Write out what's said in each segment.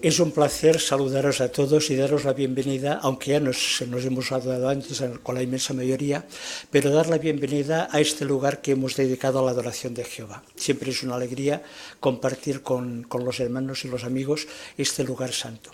Es un placer saludaros a todos y daros la bienvenida, aunque ya nos hemos saludado antes con la inmensa mayoría, pero dar la bienvenida a este lugar que hemos dedicado a la adoración de Jehová. Siempre es una alegría compartir con los hermanos y los amigos este lugar santo.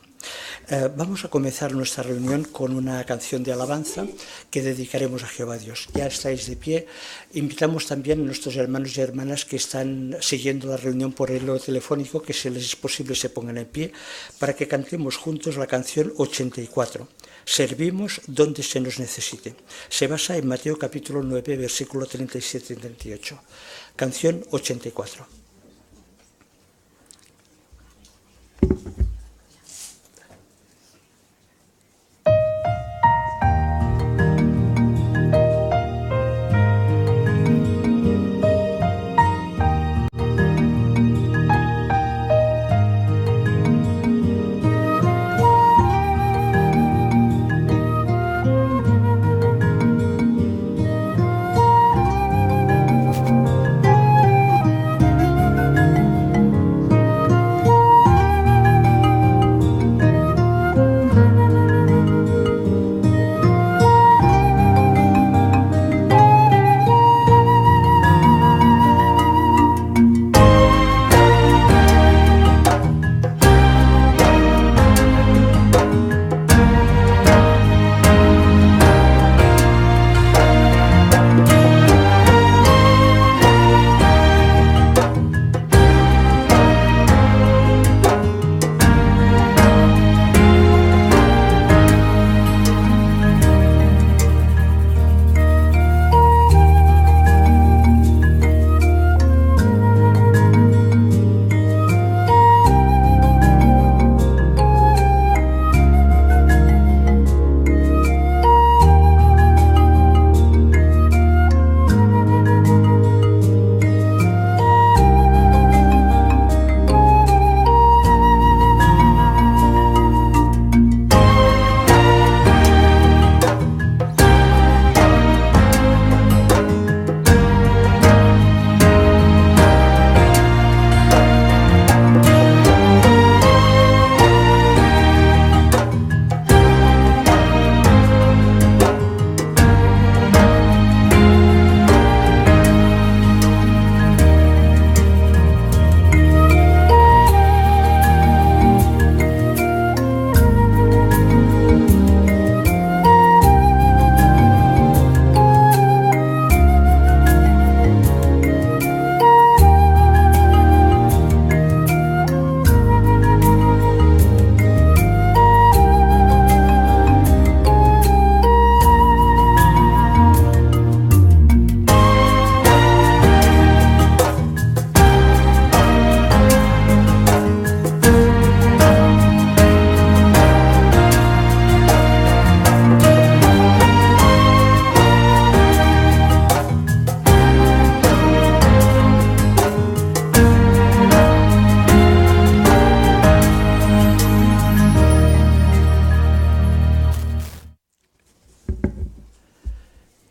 Vamos a comenzar nuestra reunión con una canción de alabanza que dedicaremos a Jehová Dios. Ya estáis de pie. Invitamos también a nuestros hermanos y hermanas que están siguiendo la reunión por el hilo telefónico, que si les es posible se pongan en pie, para que cantemos juntos la canción 84. Servimos donde se nos necesite. Se basa en Mateo capítulo 9, versículo 37 y 38. Canción 84.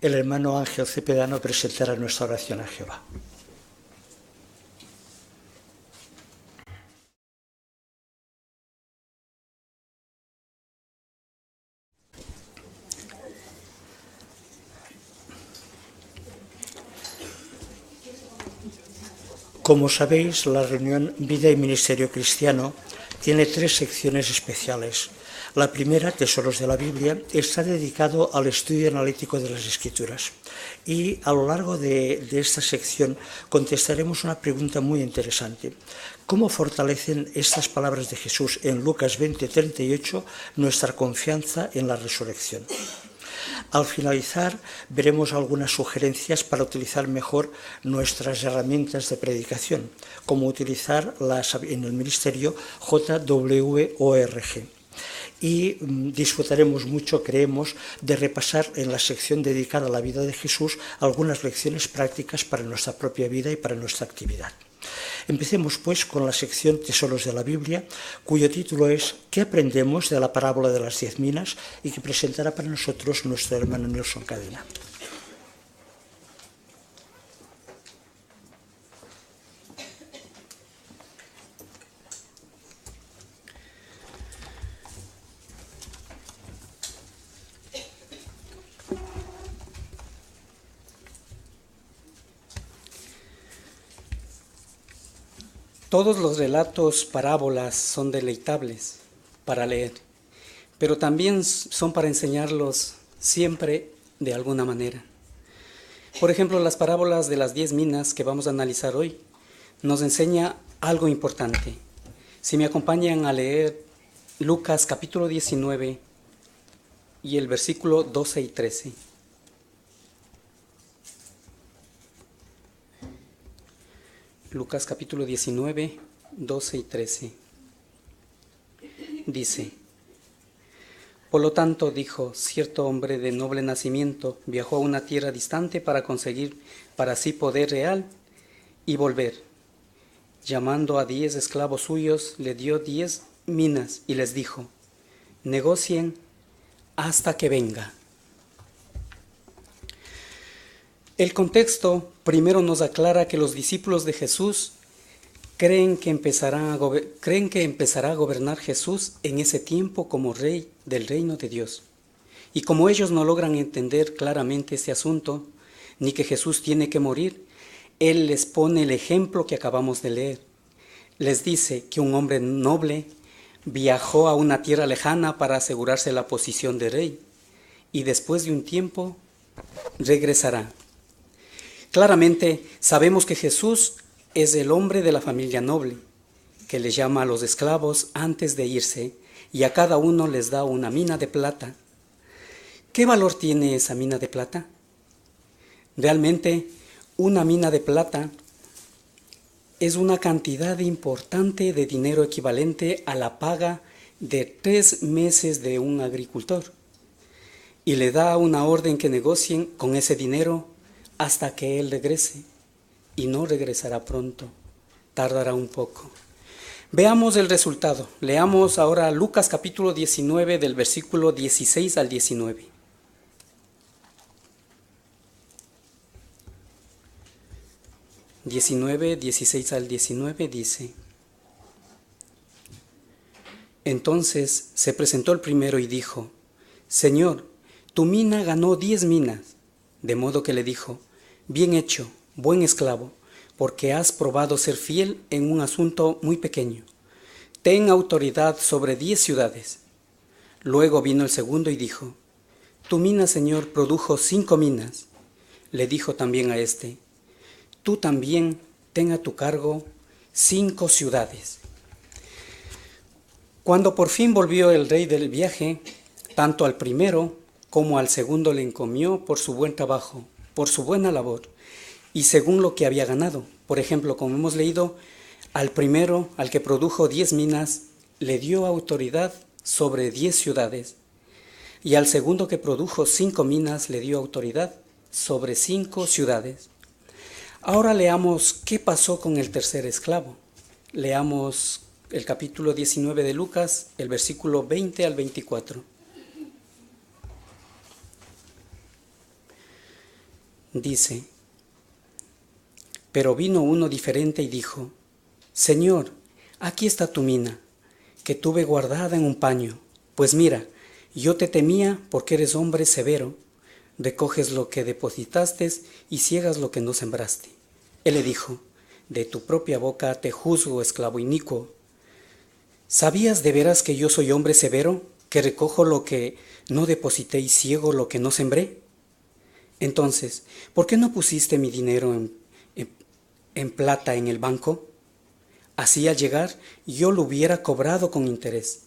El hermano Ángel Cepedano presentará nuestra oración a Jehová. Como sabéis, la reunión Vida y Ministerio Cristiano tiene 3 secciones especiales. La primera, Tesoros de la Biblia, está dedicado al estudio analítico de las Escrituras. Y a lo largo de esta sección contestaremos una pregunta muy interesante. ¿Cómo fortalecen estas palabras de Jesús en Lucas 20:38 nuestra confianza en la resurrección? Al finalizar, veremos algunas sugerencias para utilizar mejor nuestras herramientas de predicación, como utilizar en el ministerio JWORG. Y disfrutaremos mucho, creemos, de repasar en la sección dedicada a la vida de Jesús algunas lecciones prácticas para nuestra propia vida y para nuestra actividad. Empecemos pues con la sección Tesoros de la Biblia, cuyo título es ¿Qué aprendemos de la parábola de las 10 minas? Y que presentará para nosotros nuestro hermano Nelson Cadena. Todos los relatos, parábolas, son deleitables para leer, pero también son para enseñarlos siempre de alguna manera. Por ejemplo, las parábolas de las 10 minas que vamos a analizar hoy nos enseña algo importante. Si me acompañan a leer Lucas capítulo 19 y el versículo 12 y 13. Lucas capítulo 19, 12 y 13. Dice: Por lo tanto, dijo, cierto hombre de noble nacimiento viajó a una tierra distante para conseguir para sí poder real y volver. Llamando a 10 esclavos suyos, le dio 10 minas y les dijo: negocien hasta que venga. El contexto primero nos aclara que los discípulos de Jesús creen que empezará a gobernar Jesús en ese tiempo como rey del reino de Dios. Y como ellos no logran entender claramente este asunto, ni que Jesús tiene que morir, Él les pone el ejemplo que acabamos de leer. Les dice que un hombre noble viajó a una tierra lejana para asegurarse la posición de rey, y después de un tiempo regresará. Claramente sabemos que Jesús es el hombre de la familia noble, que le llama a los esclavos antes de irse y a cada uno les da una mina de plata. ¿Qué valor tiene esa mina de plata? Realmente, una mina de plata es una cantidad importante de dinero equivalente a la paga de 3 meses de un agricultor, y le da una orden que negocien con ese dinero hasta que él regrese, y no regresará pronto, tardará un poco. Veamos el resultado. Leamos ahora Lucas capítulo 19 del versículo 16 al 19. (19, 16 al 19) dice: Entonces se presentó el primero y dijo: Señor, tu mina ganó 10 minas. De modo que le dijo: bien hecho, buen esclavo, porque has probado ser fiel en un asunto muy pequeño. Ten autoridad sobre 10 ciudades. Luego vino el segundo y dijo: tu mina, Señor, produjo 5 minas. Le dijo también a este: tú también ten a tu cargo 5 ciudades. Cuando por fin volvió el rey del viaje, tanto al primero como al segundo le encomió por su buen trabajo, por su buena labor, y según lo que había ganado. Por ejemplo, como hemos leído, al primero, al que produjo 10 minas, le dio autoridad sobre 10 ciudades, y al segundo que produjo 5 minas, le dio autoridad sobre 5 ciudades. Ahora leamos qué pasó con el tercer esclavo. Leamos el capítulo 19 de Lucas, el versículo 20 al 24. Dice: pero vino uno diferente y dijo: Señor, aquí está tu mina, que tuve guardada en un paño. Pues mira, yo te temía porque eres hombre severo, recoges lo que depositaste y ciegas lo que no sembraste. Él le dijo: de tu propia boca te juzgo, esclavo inicuo. ¿Sabías de veras que yo soy hombre severo, que recojo lo que no deposité y ciego lo que no sembré? Entonces, ¿por qué no pusiste mi dinero en plata en el banco? Así al llegar yo lo hubiera cobrado con interés.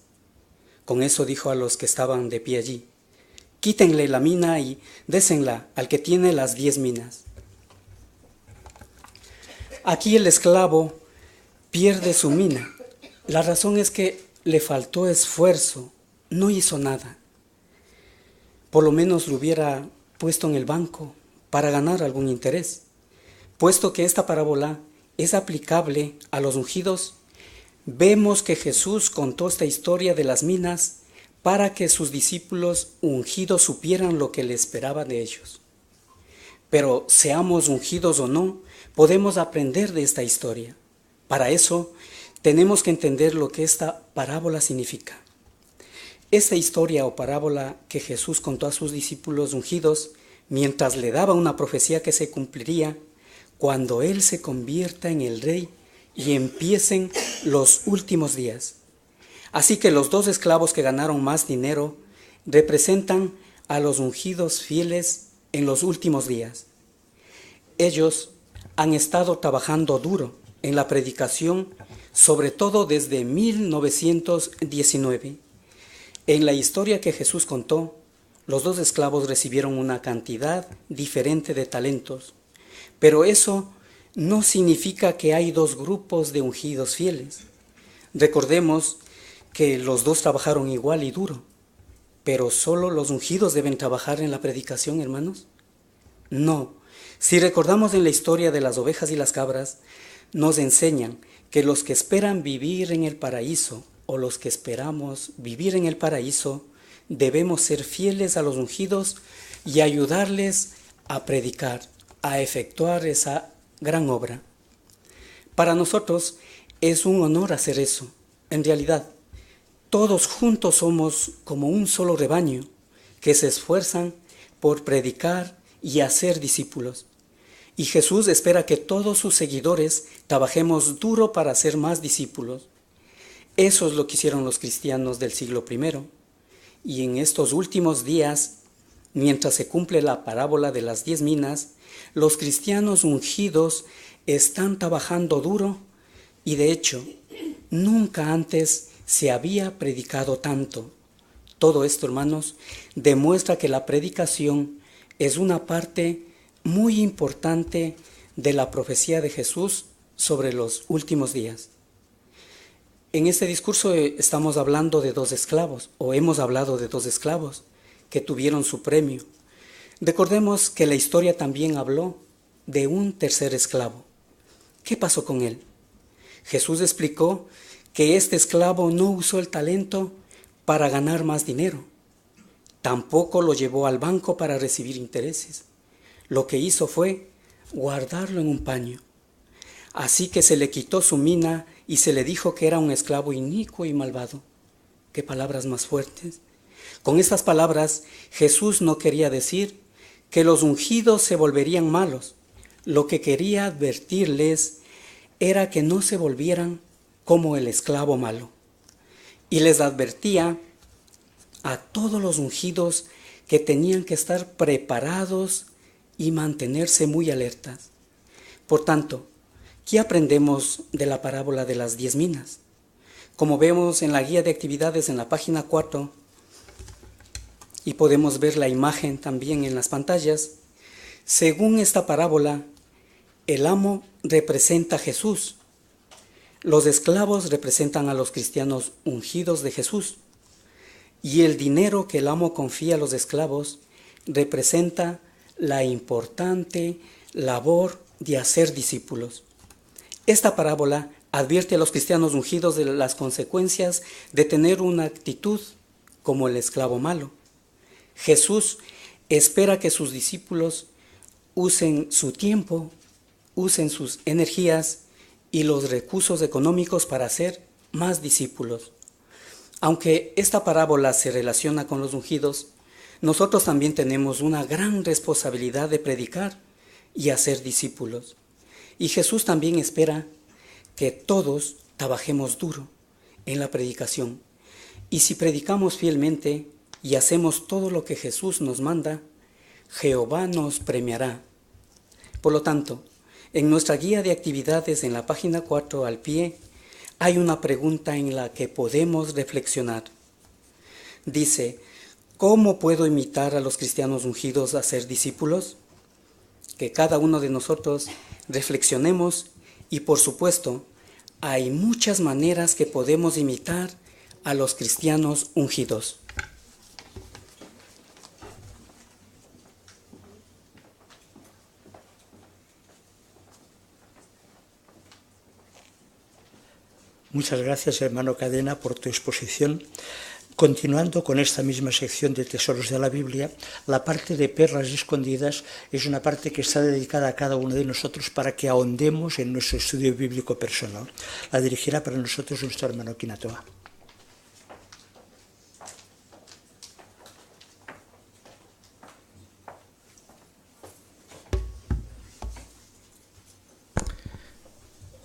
Con eso dijo a los que estaban de pie allí: quítenle la mina y désenla al que tiene las 10 minas. Aquí el esclavo pierde su mina. La razón es que le faltó esfuerzo, no hizo nada. Por lo menos lo hubiera puesto en el banco para ganar algún interés. Puesto que esta parábola es aplicable a los ungidos, vemos que Jesús contó esta historia de las minas para que sus discípulos ungidos supieran lo que le esperaba de ellos. Pero seamos ungidos o no, podemos aprender de esta historia. Para eso, tenemos que entender lo que esta parábola significa. Esta historia o parábola que Jesús contó a sus discípulos ungidos, mientras le daba una profecía que se cumpliría cuando Él se convierta en el Rey y empiecen los últimos días. Así que los 2 esclavos que ganaron más dinero representan a los ungidos fieles en los últimos días. Ellos han estado trabajando duro en la predicación, sobre todo desde 1919. En la historia que Jesús contó, los 2 esclavos recibieron una cantidad diferente de talentos, pero eso no significa que hay 2 grupos de ungidos fieles. Recordemos que los 2 trabajaron igual y duro, pero ¿solo los ungidos deben trabajar en la predicación, hermanos? No. Si recordamos en la historia de las ovejas y las cabras, nos enseñan que los que esperan vivir en el paraíso o los que esperamos vivir en el paraíso, debemos ser fieles a los ungidos y ayudarles a predicar, a efectuar esa gran obra. Para nosotros es un honor hacer eso. En realidad, todos juntos somos como un solo rebaño que se esfuerzan por predicar y hacer discípulos. Y Jesús espera que todos sus seguidores trabajemos duro para hacer más discípulos. Eso es lo que hicieron los cristianos del siglo I. Y en estos últimos días, mientras se cumple la parábola de las 10 minas, los cristianos ungidos están trabajando duro y de hecho, nunca antes se había predicado tanto. Todo esto, hermanos, demuestra que la predicación es una parte muy importante de la profecía de Jesús sobre los últimos días. En este discurso estamos hablando de 2 esclavos, o hemos hablado de 2 esclavos que tuvieron su premio. Recordemos que la historia también habló de un tercer esclavo. ¿Qué pasó con él? Jesús explicó que este esclavo no usó el talento para ganar más dinero. Tampoco lo llevó al banco para recibir intereses. Lo que hizo fue guardarlo en un paño. Así que se le quitó su mina y se le dijo que era un esclavo inicuo y malvado. ¿Qué palabras más fuertes? Con estas palabras, Jesús no quería decir que los ungidos se volverían malos. Lo que quería advertirles era que no se volvieran como el esclavo malo. Y les advertía a todos los ungidos que tenían que estar preparados y mantenerse muy alertas. Por tanto, ¿qué aprendemos de la parábola de las 10 minas? Como vemos en la guía de actividades en la página 4, y podemos ver la imagen también en las pantallas, según esta parábola, el amo representa a Jesús. Los esclavos representan a los cristianos ungidos de Jesús. Y el dinero que el amo confía a los esclavos representa la importante labor de hacer discípulos. Esta parábola advierte a los cristianos ungidos de las consecuencias de tener una actitud como el esclavo malo. Jesús espera que sus discípulos usen su tiempo, usen sus energías y los recursos económicos para hacer más discípulos. Aunque esta parábola se relaciona con los ungidos, nosotros también tenemos una gran responsabilidad de predicar y hacer discípulos. Y Jesús también espera que todos trabajemos duro en la predicación. Y si predicamos fielmente y hacemos todo lo que Jesús nos manda, Jehová nos premiará. Por lo tanto, en nuestra guía de actividades en la página 4 al pie, hay una pregunta en la que podemos reflexionar. Dice, ¿cómo puedo imitar a los cristianos ungidos a ser discípulos? Que cada uno de nosotros reflexionemos y, por supuesto, hay muchas maneras que podemos imitar a los cristianos ungidos. Muchas gracias, hermano Cadena, por tu exposición. Continuando con esta misma sección de Tesoros de la Biblia, la parte de perlas escondidas es una parte que está dedicada a cada uno de nosotros para que ahondemos en nuestro estudio bíblico personal. La dirigirá para nosotros nuestro hermano Quinatoa.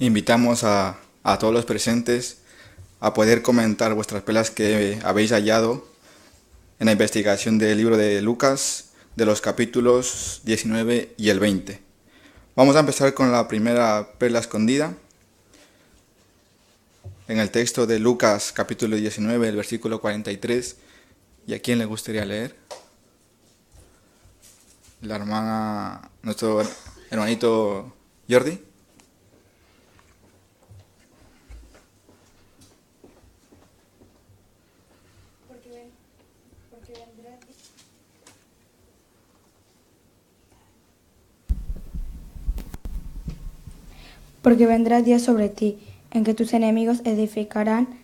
Invitamos a todos los presentes a poder comentar vuestras perlas que habéis hallado en la investigación del libro de Lucas, de los capítulos 19 y el 20. Vamos a empezar con la primera perla escondida. En el texto de Lucas, capítulo 19, el versículo 43. ¿Y a quién le gustaría leer? La hermana, nuestro hermanito Jordi. Porque vendrá día sobre ti, en que tus enemigos edificarán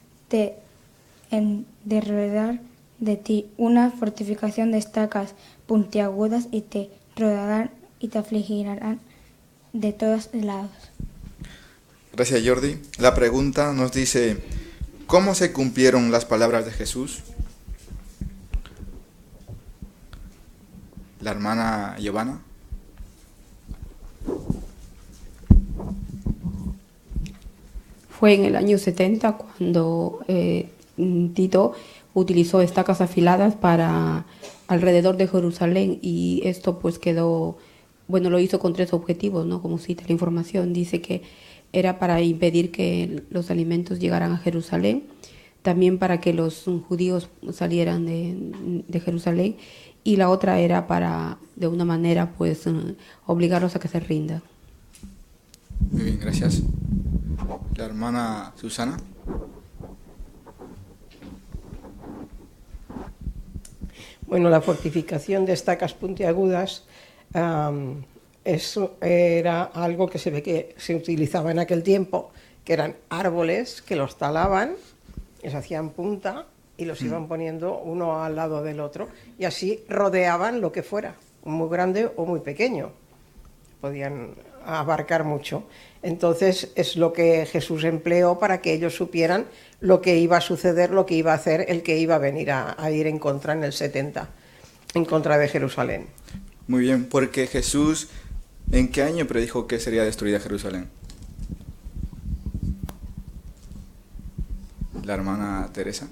en derredor de ti una fortificación de estacas puntiagudas y te rodearán y te afligirán de todos lados. Gracias, Jordi. La pregunta nos dice, ¿cómo se cumplieron las palabras de Jesús? La hermana Giovanna. Fue en el año 70 cuando Tito utilizó estacas afiladas para alrededor de Jerusalén, y esto pues quedó, bueno, lo hizo con 3 objetivos, ¿no? Como cita la información, dice que era para impedir que los alimentos llegaran a Jerusalén, también para que los judíos salieran de Jerusalén, y la otra era para, de una manera, pues obligarlos a que se rindan. Muy bien, gracias. La hermana Susana. Bueno, la fortificación de estacas puntiagudas, eso era algo que se ve que se utilizaba en aquel tiempo, que eran árboles que los talaban, les hacían punta y los iban poniendo uno al lado del otro, y así rodeaban lo que fuera, muy grande o muy pequeño. Podían abarcar mucho. Entonces es lo que Jesús empleó para que ellos supieran lo que iba a suceder, lo que iba a hacer el que iba a venir a ir en contra en el 70, en contra de Jerusalén. Muy bien, porque Jesús, ¿en qué año predijo que sería destruida Jerusalén? La hermana Teresa.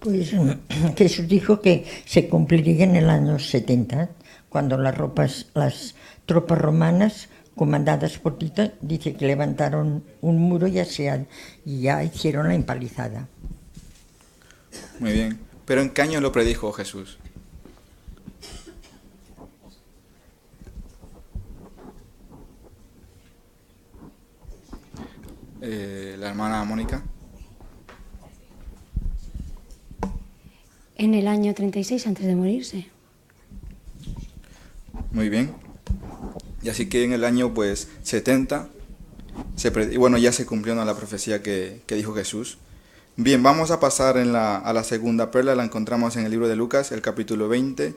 Pues Jesús dijo que se cumpliría en el año 70, cuando las tropas romanas, comandadas por Tito, dice que levantaron un muro y ya hicieron la empalizada. Muy bien, pero ¿en qué año lo predijo Jesús? La hermana Mónica. En el año 36, antes de morirse. Muy bien. Y así que en el año 70, bueno, ya se cumplió, ¿no?, la profecía que dijo Jesús. Bien, vamos a pasar a la segunda perla. La encontramos en el libro de Lucas, el capítulo 20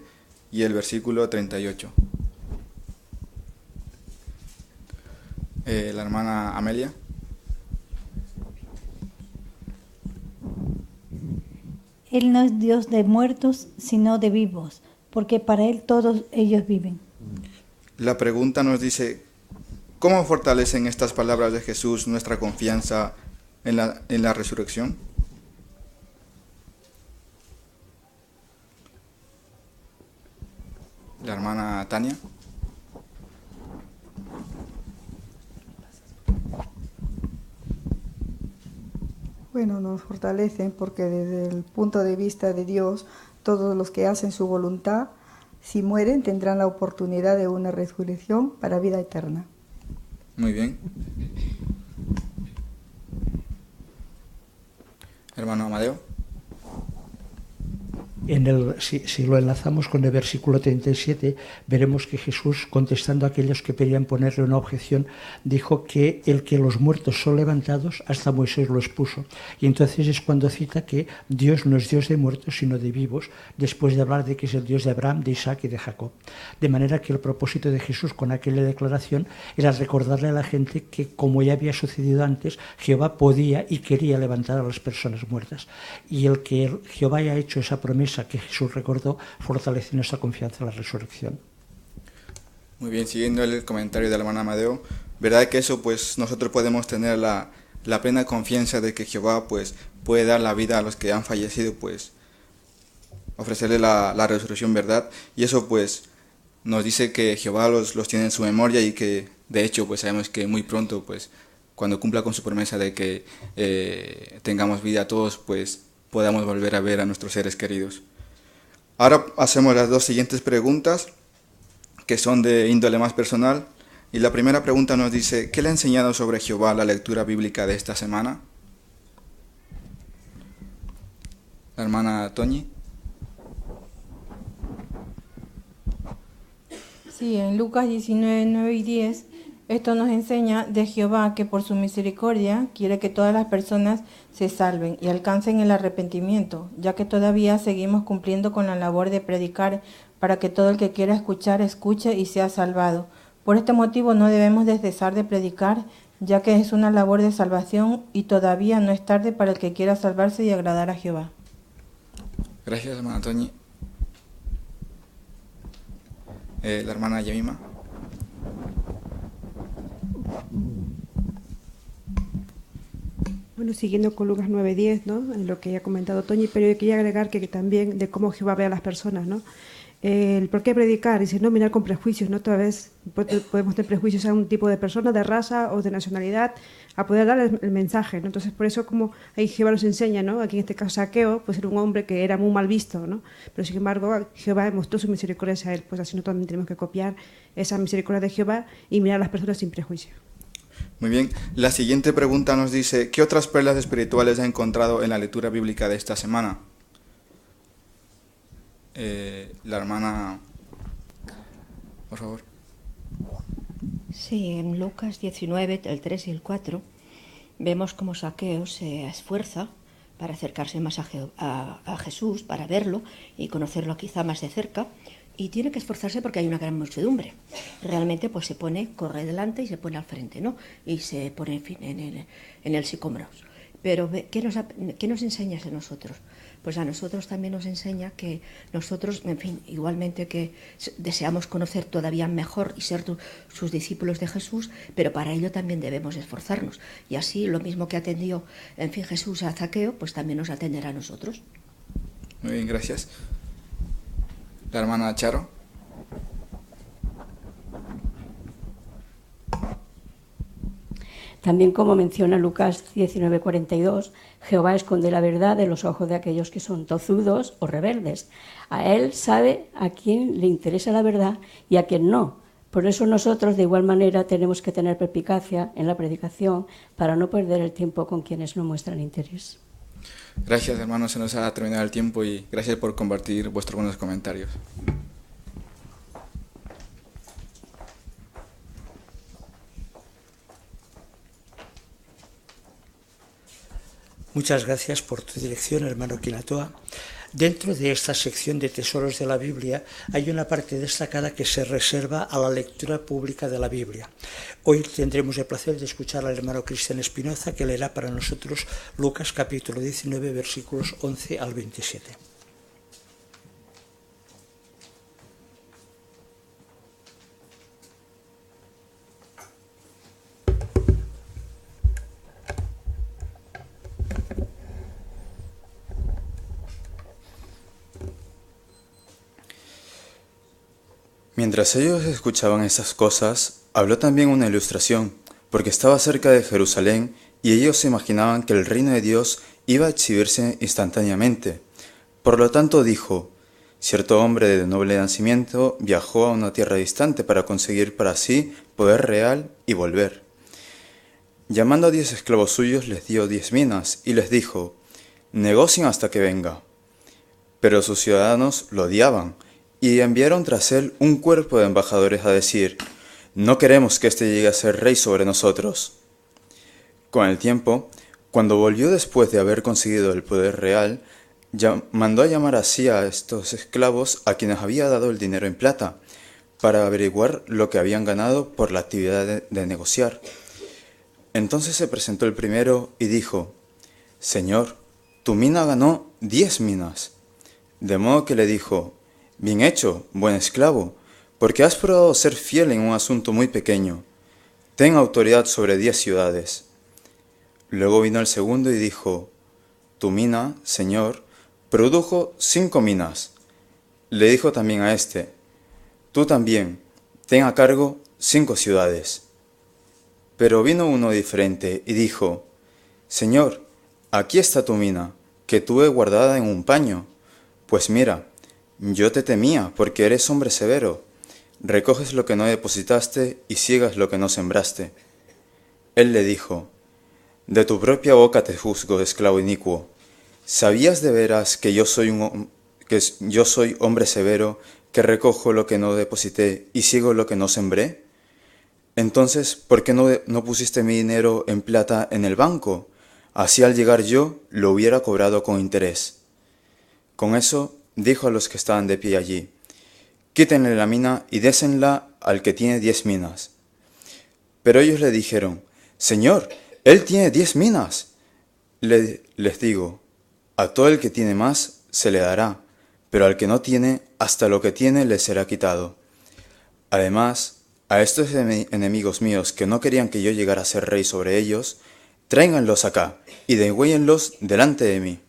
y el versículo 38. La hermana Amelia. Él no es Dios de muertos, sino de vivos, porque para Él todos ellos viven. La pregunta nos dice, ¿cómo fortalecen estas palabras de Jesús nuestra confianza en la resurrección? La hermana Tania. Bueno, nos fortalecen porque desde el punto de vista de Dios, todos los que hacen su voluntad, si mueren, tendrán la oportunidad de una resurrección para vida eterna. Muy bien. Hermano Amadeo. Si lo enlazamos con el versículo 37, veremos que Jesús, contestando a aquellos que querían ponerle una objeción, dijo que el que los muertos son levantados, hasta Moisés lo expuso. Y entonces es cuando cita que Dios no es Dios de muertos, sino de vivos, después de hablar de que es el Dios de Abraham, de Isaac y de Jacob. De manera que el propósito de Jesús con aquella declaración era recordarle a la gente que, como ya había sucedido antes, Jehová podía y quería levantar a las personas muertas. Y el que Jehová haya hecho esa promesa que Jesús recordó, fortalece nuestra confianza en la resurrección. Muy bien, siguiendo el comentario de la hermana Amadeo, verdad que eso pues nosotros podemos tener la plena confianza de que Jehová pues puede dar la vida a los que han fallecido, pues ofrecerle la resurrección, ¿verdad? Y eso pues nos dice que Jehová los tiene en su memoria y que de hecho pues sabemos que muy pronto pues cuando cumpla con su promesa de que tengamos vida todos pues podamos volver a ver a nuestros seres queridos. Ahora hacemos las dos siguientes preguntas que son de índole más personal. Y la primera pregunta nos dice, ¿qué le ha enseñado sobre Jehová la lectura bíblica de esta semana? La hermana Toñi. Sí, en Lucas 19, 9 y 10, esto nos enseña de Jehová que por su misericordia quiere que todas las personas se salven y alcancen el arrepentimiento, ya que todavía seguimos cumpliendo con la labor de predicar para que todo el que quiera escuchar, escuche y sea salvado. Por este motivo no debemos de cesar de predicar, ya que es una labor de salvación y todavía no es tarde para el que quiera salvarse y agradar a Jehová. Gracias, hermana Toñi. La hermana Yemima. Bueno, siguiendo con Lucas 9:10, ¿no? En lo que ya ha comentado Toñi, pero yo quería agregar que también de cómo Jehová ve a las personas, ¿no? El por qué predicar, dice, no mirar con prejuicios, ¿no? Toda vez podemos tener prejuicios a un tipo de persona, de raza o de nacionalidad, a poder dar el mensaje, ¿no? Entonces, por eso como ahí Jehová nos enseña, ¿no? Aquí en este caso Zaqueo, pues era un hombre que era muy mal visto, ¿no? Pero sin embargo, Jehová mostró su misericordia hacia él, pues así nosotros también tenemos que copiar esa misericordia de Jehová y mirar a las personas sin prejuicio. Muy bien, la siguiente pregunta nos dice, ¿qué otras perlas espirituales ha encontrado en la lectura bíblica de esta semana? La hermana, por favor. Sí, en Lucas 19, el 3 y el 4, vemos cómo Zaqueo se esfuerza para acercarse más a Jesús, para verlo y conocerlo quizá más de cerca, y tiene que esforzarse porque hay una gran muchedumbre. Realmente pues se corre delante y se pone al frente, ¿no? Y se pone en fin, en el sicómoro. Pero ¿qué nos enseña a nosotros? Pues a nosotros también nos enseña que nosotros, en fin, igualmente que deseamos conocer todavía mejor y ser sus discípulos de Jesús, pero para ello también debemos esforzarnos. Y así, lo mismo que atendió, en fin, Jesús a Zaqueo, pues también nos atenderá a nosotros. Muy bien, gracias. La hermana Charo. También, como menciona Lucas 19:42, Jehová esconde la verdad de los ojos de aquellos que son tozudos o rebeldes. A él sabe a quién le interesa la verdad y a quién no. Por eso nosotros, de igual manera, tenemos que tener perspicacia en la predicación para no perder el tiempo con quienes no muestran interés. Gracias, hermanos, se nos ha terminado el tiempo y gracias por compartir vuestros buenos comentarios. Muchas gracias por tu dirección, hermano Quinatoa. Dentro de esta sección de tesoros de la Biblia hay una parte destacada que se reserva a la lectura pública de la Biblia. Hoy tendremos el placer de escuchar al hermano Cristian Espinoza, que leerá para nosotros Lucas capítulo 19, versículos 11 al 27. Mientras ellos escuchaban esas cosas, habló también una ilustración, porque estaba cerca de Jerusalén y ellos se imaginaban que el reino de Dios iba a exhibirse instantáneamente. Por lo tanto dijo, cierto hombre de noble nacimiento viajó a una tierra distante para conseguir para sí poder real y volver. Llamando a 10 esclavos suyos les dio 10 minas y les dijo, negocien hasta que venga. Pero sus ciudadanos lo odiaban y enviaron tras él un cuerpo de embajadores a decir, no queremos que éste llegue a ser rey sobre nosotros. Con el tiempo, cuando volvió después de haber conseguido el poder real, mandó a llamar así a estos esclavos a quienes había dado el dinero en plata, para averiguar lo que habían ganado por la actividad de negociar. Entonces se presentó el primero y dijo, Señor, tu mina ganó 10 minas. De modo que le dijo, bien hecho, buen esclavo, porque has probado ser fiel en un asunto muy pequeño. Ten autoridad sobre 10 ciudades. Luego vino el segundo y dijo, tu mina, Señor, produjo 5 minas. Le dijo también a este, tú también, ten a cargo 5 ciudades. Pero vino uno diferente y dijo, Señor, aquí está tu mina, que tuve guardada en un paño. Pues mira, yo te temía, porque eres hombre severo. Recoges lo que no depositaste y ciegas lo que no sembraste. Él le dijo, de tu propia boca te juzgo, esclavo inicuo. ¿Sabías de veras que yo soy hombre severo, que recojo lo que no deposité y ciego lo que no sembré? Entonces, ¿por qué no pusiste mi dinero en plata en el banco? Así al llegar yo, lo hubiera cobrado con interés. Con eso, dijo a los que estaban de pie allí, quítenle la mina y désenla al que tiene 10 minas. Pero ellos le dijeron, Señor, él tiene 10 minas. Les digo, a todo el que tiene más se le dará, pero al que no tiene, hasta lo que tiene le será quitado. Además, a estos enemigos míos que no querían que yo llegara a ser rey sobre ellos, tráiganlos acá y degüéllenlos delante de mí.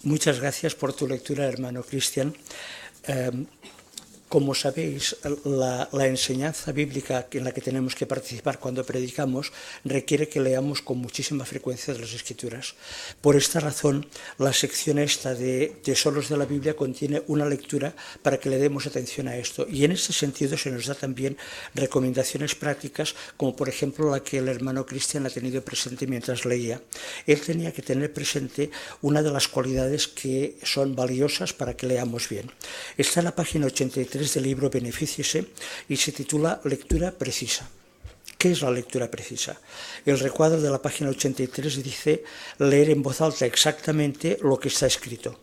Muchas gracias por tu lectura, hermano Cristian. Como sabéis, la enseñanza bíblica en la que tenemos que participar cuando predicamos requiere que leamos con muchísima frecuencia de las Escrituras. Por esta razón, la sección esta de Tesoros de la Biblia contiene una lectura para que le demos atención a esto. Y en este sentido se nos da también recomendaciones prácticas, como por ejemplo la que el hermano Cristian ha tenido presente mientras leía. Él tenía que tener presente una de las cualidades que son valiosas para que leamos bien. Está en la página 83 del libro Benefíciese y se titula Lectura precisa. ¿Qué es la lectura precisa? El recuadro de la página 83 dice leer en voz alta exactamente lo que está escrito,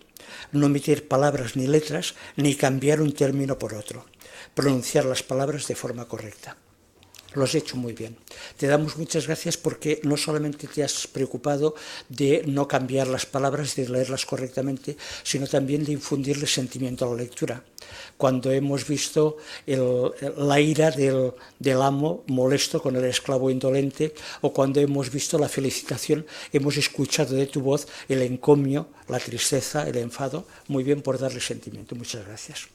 no omitir palabras ni letras, ni cambiar un término por otro, pronunciar las palabras de forma correcta. Lo has hecho muy bien. Te damos muchas gracias porque no solamente te has preocupado de no cambiar las palabras, de leerlas correctamente, sino también de infundirle sentimiento a la lectura. Cuando hemos visto la ira del amo molesto con el esclavo indolente, o cuando hemos visto la felicitación, hemos escuchado de tu voz el encomio, la tristeza, el enfado. Muy bien por darle sentimiento. Muchas gracias.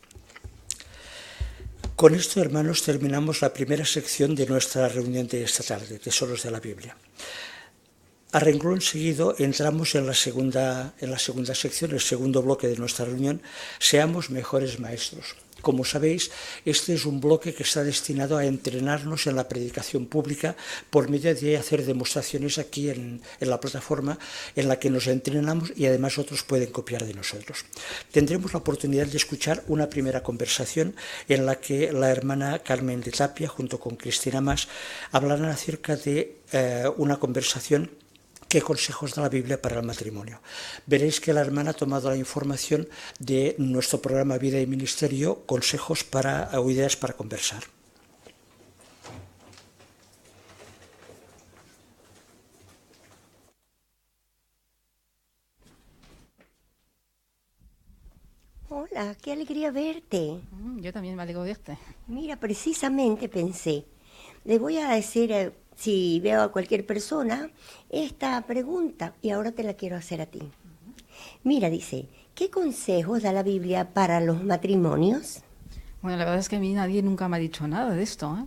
Con esto, hermanos, terminamos la primera sección de nuestra reunión de esta tarde, Tesoros de la Biblia. A renglón seguido entramos en la segunda sección, el segundo bloque de nuestra reunión, Seamos mejores maestros. Como sabéis, este es un bloque que está destinado a entrenarnos en la predicación pública por medio de hacer demostraciones aquí en la plataforma en la que nos entrenamos y además otros pueden copiar de nosotros. Tendremos la oportunidad de escuchar una primera conversación en la que la hermana Carmen de Tapia junto con Cristina Mas hablarán acerca de una conversación ¿Qué consejos da la Biblia para el matrimonio? Veréis que la hermana ha tomado la información de nuestro programa Vida y Ministerio, consejos o ideas para conversar. Hola, qué alegría verte. Yo también me alegro de verte. Mira, precisamente pensé, le voy a decir... Si veo a cualquier persona, esta pregunta, y ahora te la quiero hacer a ti. Mira, dice, ¿qué consejos da la Biblia para los matrimonios? Bueno, la verdad es que a mí nadie nunca me ha dicho nada de esto, ¿eh?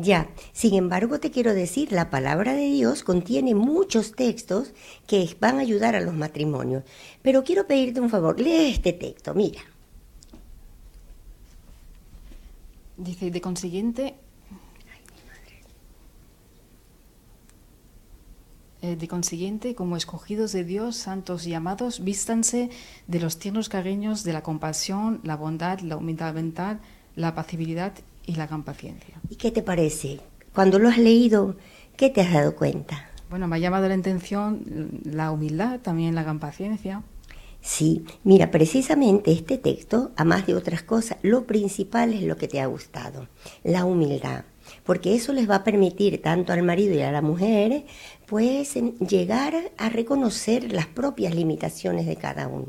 Ya, sin embargo te quiero decir, la palabra de Dios contiene muchos textos que van a ayudar a los matrimonios. Pero quiero pedirte un favor, lee este texto, mira. Dice, de consiguiente... De consiguiente, como escogidos de Dios, santos y amados, vístanse de los tiernos cariños, de la compasión, la bondad, la humildad mental, la apacibilidad y la gran paciencia. ¿Y qué te parece? Cuando lo has leído, ¿qué te has dado cuenta? Bueno, me ha llamado la atención la humildad, también la gran paciencia. Sí, mira, precisamente este texto, a más de otras cosas, lo principal es lo que te ha gustado, la humildad, porque eso les va a permitir tanto al marido y a la mujer, pues, llegar a reconocer las propias limitaciones de cada uno.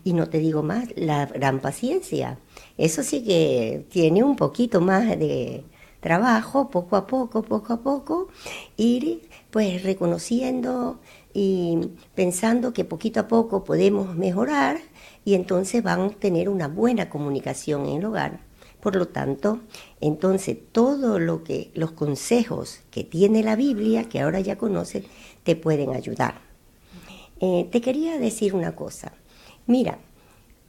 Y no te digo más, la gran paciencia, eso sí que tiene un poquito más de trabajo, poco a poco, ir pues reconociendo y pensando que poquito a poco podemos mejorar y entonces van a tener una buena comunicación en el hogar. Por lo tanto, entonces todo lo que los consejos que tiene la Biblia, que ahora ya conoces, te pueden ayudar. Te quería decir una cosa. Mira,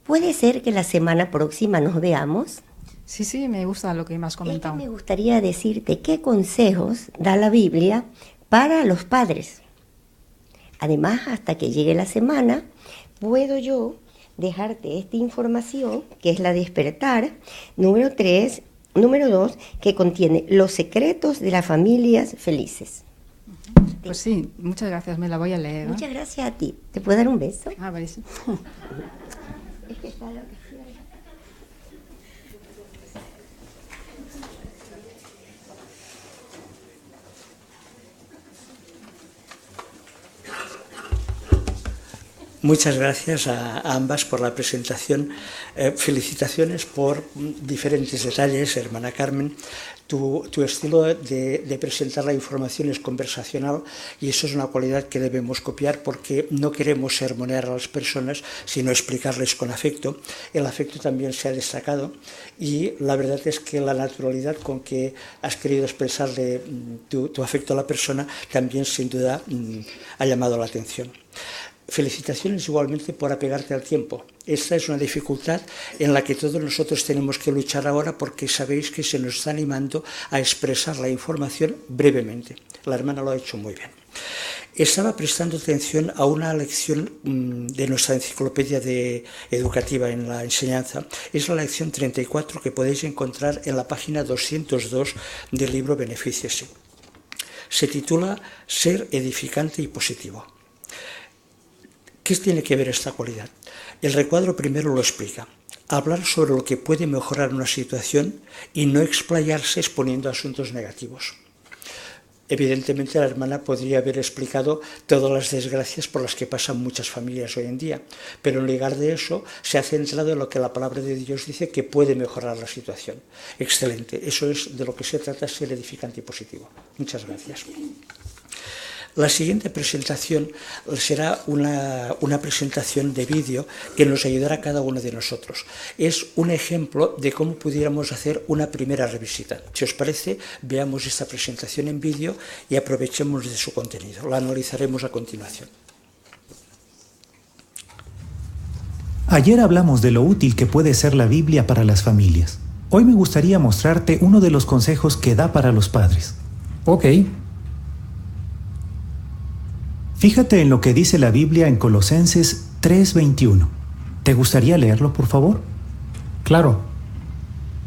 puede ser que la semana próxima nos veamos. Sí, sí, me gusta lo que me has comentado. Me gustaría decirte qué consejos da la Biblia para los padres. Además, hasta que llegue la semana, puedo yo dejarte esta información, que es la Despertar, número 2, que contiene los secretos de las familias felices. Pues sí, muchas gracias, me la voy a leer. Muchas gracias a ti. ¿Te puedo dar un beso? Ah, vale, sí. Es que está lo que quiero. Muchas gracias a ambas por la presentación. Felicitaciones por diferentes detalles, hermana Carmen. Tu estilo de presentar la información es conversacional y eso es una cualidad que debemos copiar porque no queremos sermonear a las personas, sino explicarles con afecto. El afecto también se ha destacado y la verdad es que la naturalidad con que has querido expresarle tu afecto a la persona también sin duda ha llamado la atención. Felicitaciones igualmente por apegarte al tiempo. Esta es una dificultad en la que todos nosotros tenemos que luchar ahora porque sabéis que se nos está animando a expresar la información brevemente. La hermana lo ha hecho muy bien. Estaba prestando atención a una lección de nuestra enciclopedia educativa en la enseñanza. Es la lección 34 que podéis encontrar en la página 202 del libro Benefíciese. Se titula Ser edificante y positivo. ¿Qué tiene que ver esta cualidad? El recuadro primero lo explica. Hablar sobre lo que puede mejorar una situación y no explayarse exponiendo asuntos negativos. Evidentemente la hermana podría haber explicado todas las desgracias por las que pasan muchas familias hoy en día, pero en lugar de eso se ha centrado en lo que la palabra de Dios dice que puede mejorar la situación. Excelente, eso es de lo que se trata, ser edificante y positivo. Muchas gracias. La siguiente presentación será una presentación de vídeo que nos ayudará a cada uno de nosotros. Es un ejemplo de cómo pudiéramos hacer una primera revisita. Si os parece, veamos esta presentación en vídeo y aprovechemos de su contenido. La analizaremos a continuación. Ayer hablamos de lo útil que puede ser la Biblia para las familias. Hoy me gustaría mostrarte uno de los consejos que da para los padres. Ok. Fíjate en lo que dice la Biblia en Colosenses 3:21. ¿Te gustaría leerlo, por favor? Claro.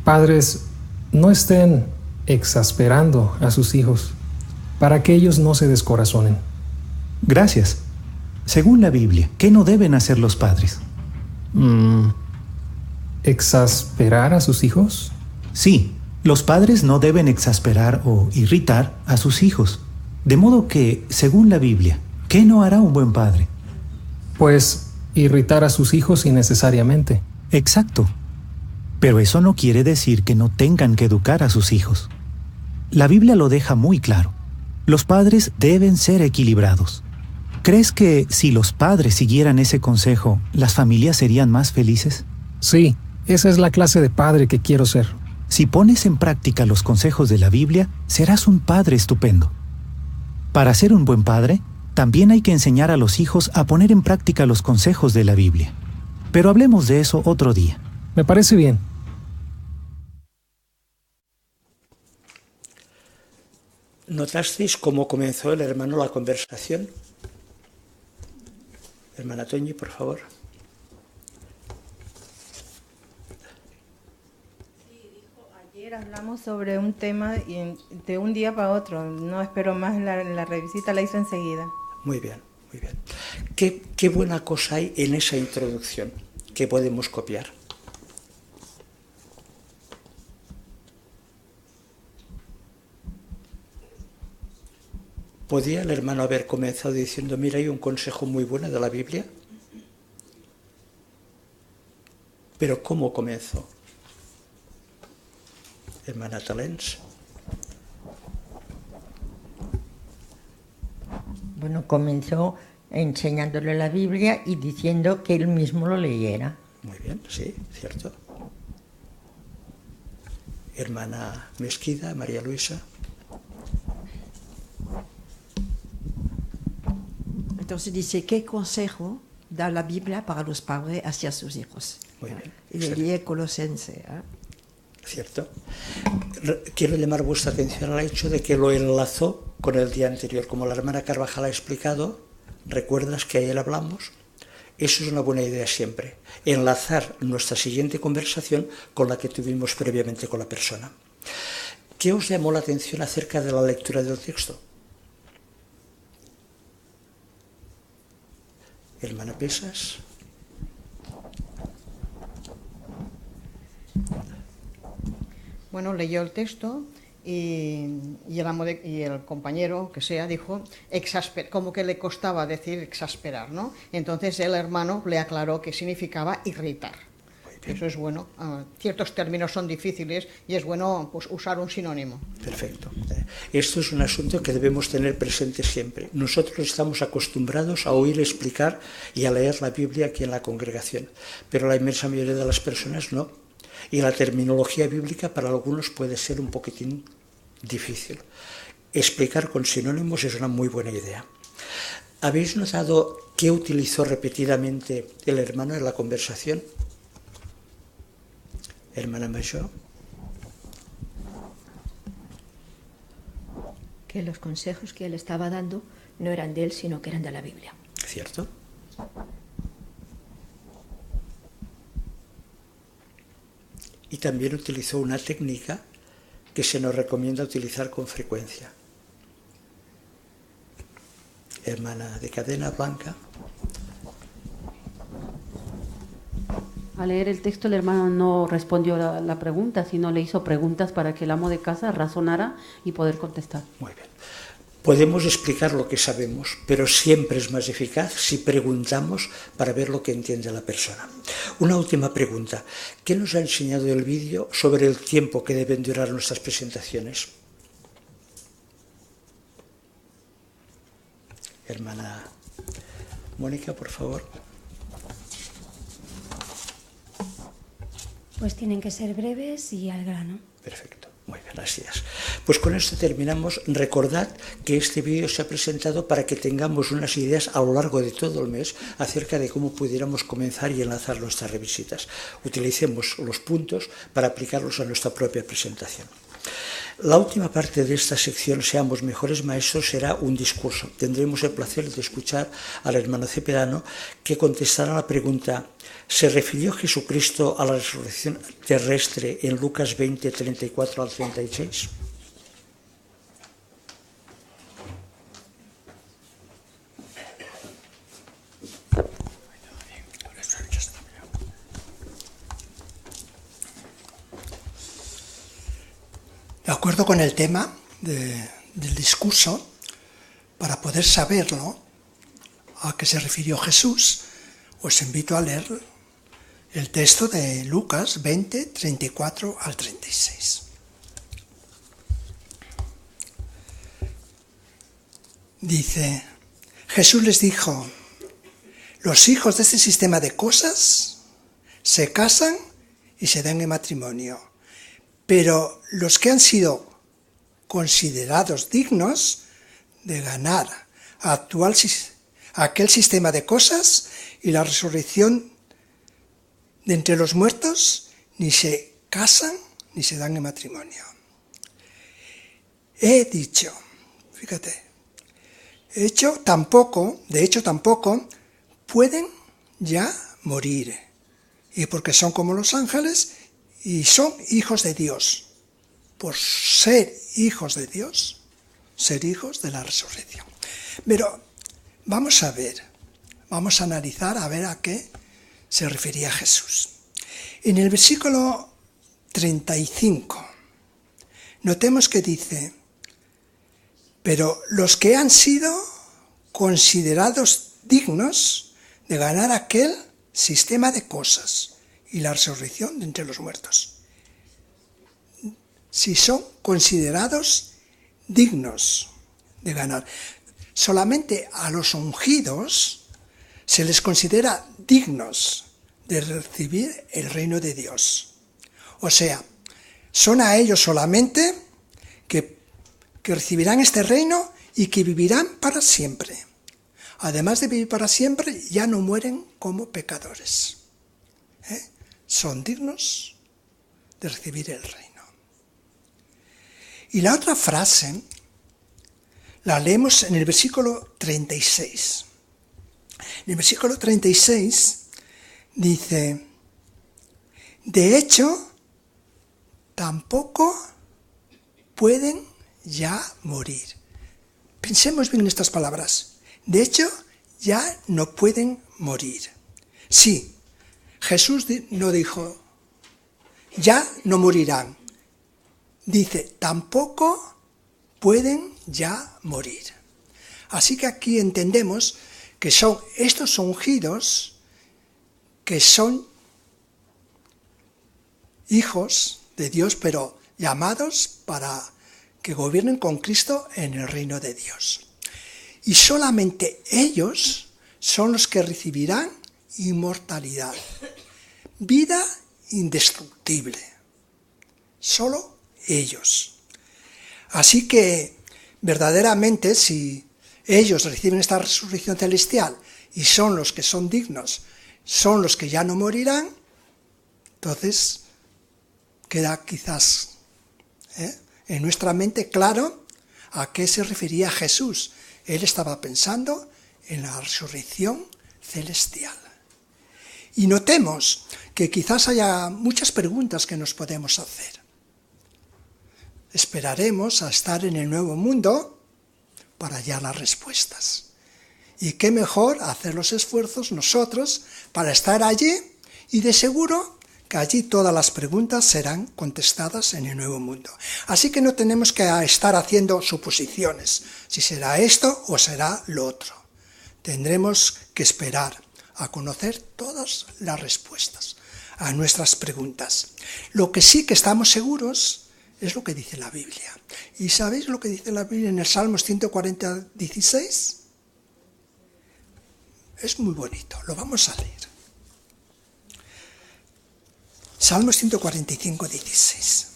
Padres, no estén exasperando a sus hijos para que ellos no se descorazonen. Gracias. Según la Biblia, ¿qué no deben hacer los padres? ¿Exasperar a sus hijos? Sí, los padres no deben exasperar o irritar a sus hijos. De modo que, según la Biblia, ¿qué no hará un buen padre? Pues irritar a sus hijos innecesariamente. Exacto. Pero eso no quiere decir que no tengan que educar a sus hijos. La Biblia lo deja muy claro. Los padres deben ser equilibrados. ¿Crees que si los padres siguieran ese consejo, las familias serían más felices? Sí, esa es la clase de padre que quiero ser. Si pones en práctica los consejos de la Biblia, serás un padre estupendo. Para ser un buen padre, también hay que enseñar a los hijos a poner en práctica los consejos de la Biblia. Pero hablemos de eso otro día. Me parece bien. ¿Notasteis cómo comenzó el hermano la conversación? Hermana Toñi, por favor. Ayer hablamos sobre un tema y de un día para otro. No espero más, la revisita la hizo enseguida. Muy bien. Muy bien. ¿Qué buena cosa hay en esa introducción que podemos copiar? ¿Podía el hermano haber comenzado diciendo, mira, hay un consejo muy bueno de la Biblia? Pero ¿cómo comenzó? Hermana Talens. Bueno, comenzó enseñándole la Biblia y diciendo que él mismo lo leyera. Muy bien, sí, cierto. Hermana Mesquida, María Luisa. Entonces dice, ¿qué consejo da la Biblia para los padres hacia sus hijos? Muy bien. Y le lee Colosense. Cierto. Quiero llamar vuestra atención al hecho de que lo enlazó con el día anterior. Como la hermana Carvajal ha explicado, ¿recuerdas que ayer hablamos? Eso es una buena idea siempre. Enlazar nuestra siguiente conversación con la que tuvimos previamente con la persona. ¿Qué os llamó la atención acerca de la lectura del texto? Hermana Pesas. Bueno, leyó el texto y el compañero, que sea, dijo como que le costaba decir exasperar, ¿no? Entonces el hermano le aclaró que significaba irritar. Eso es bueno. Ciertos términos son difíciles y es bueno, pues, usar un sinónimo. Perfecto. Esto es un asunto que debemos tener presente siempre. Nosotros estamos acostumbrados a oír explicar y a leer la Biblia aquí en la congregación, pero la inmensa mayoría de las personas no. Y la terminología bíblica para algunos puede ser un poquitín difícil. Explicar con sinónimos es una muy buena idea. ¿Habéis notado qué utilizó repetidamente el hermano en la conversación? Hermana Mayor. Que los consejos que él estaba dando no eran de él, sino que eran de la Biblia. ¿Cierto? Y también utilizó una técnica que se nos recomienda utilizar con frecuencia. Hermana de cadena blanca. Al leer el texto, el hermano no respondió a la pregunta, sino le hizo preguntas para que el amo de casa razonara y poder contestar. Muy bien. Podemos explicar lo que sabemos, pero siempre es más eficaz si preguntamos para ver lo que entiende la persona. Una última pregunta. ¿Qué nos ha enseñado el vídeo sobre el tiempo que deben durar nuestras presentaciones? Hermana Mónica, por favor. Pues tienen que ser breves y al grano. Perfecto. Muy bien, gracias. Pues con esto terminamos. Recordad que este vídeo se ha presentado para que tengamos unas ideas a lo largo de todo el mes acerca de cómo pudiéramos comenzar y enlazar nuestras revisitas. Utilicemos los puntos para aplicarlos a nuestra propia presentación. La última parte de esta sección, Seamos Mejores Maestros, será un discurso. Tendremos el placer de escuchar al hermano Cepedano que contestará la pregunta: ¿se refirió Jesucristo a la resurrección terrestre en Lucas 20, 34 al 36? De acuerdo con el tema del discurso, para poder saberlo a qué se refirió Jesús, os invito a leer el texto de Lucas 20, 34 al 36. Dice, Jesús les dijo, los hijos de este sistema de cosas se casan y se dan en matrimonio. Pero los que han sido considerados dignos de ganar aquel sistema de cosas y la resurrección de entre los muertos, ni se casan ni se dan en matrimonio. De hecho, tampoco pueden ya morir, y porque son como los ángeles, y son hijos de Dios. Por ser hijos de Dios, ser hijos de la resurrección. Pero Vamos a ver, vamos a analizar a ver a qué se refería Jesús. En el versículo 35, notemos que dice, pero los que han sido considerados dignos de ganar aquel sistema de cosas y la resurrección de entre los muertos. Si son considerados dignos de ganar. Solamente a los ungidos se les considera dignos de recibir el reino de Dios. O sea, son a ellos solamente que recibirán este reino y que vivirán para siempre. Además de vivir para siempre, ya no mueren como pecadores. Son dignos de recibir el reino. Y la otra frase la leemos en el versículo 36. En el versículo 36 dice, de hecho, tampoco pueden ya morir. Pensemos bien en estas palabras. De hecho, ya no pueden morir. Sí, Jesús no dijo, ya no morirán. Dice, tampoco pueden ya morir. Así que aquí entendemos que son estos ungidos que son hijos de Dios, pero llamados para que gobiernen con Cristo en el reino de Dios. Y solamente ellos son los que recibirán inmortalidad, vida indestructible. Solo ellos. Así que, verdaderamente, si ellos reciben esta resurrección celestial y son los que son dignos, son los que ya no morirán, entonces queda quizás en nuestra mente claro a qué se refería Jesús. Él estaba pensando en la resurrección celestial. Y notemos que quizás haya muchas preguntas que nos podemos hacer. Esperaremos a estar en el nuevo mundo para hallar las respuestas. Y qué mejor hacer los esfuerzos nosotros para estar allí y de seguro que allí todas las preguntas serán contestadas en el nuevo mundo. Así que no tenemos que estar haciendo suposiciones, si será esto o será lo otro. Tendremos que esperar a conocer todas las respuestas a nuestras preguntas. Lo que sí que estamos seguros es lo que dice la Biblia. ¿Y sabéis lo que dice la Biblia en el Salmos 140, 16? Es muy bonito, lo vamos a leer. Salmos 145, 16.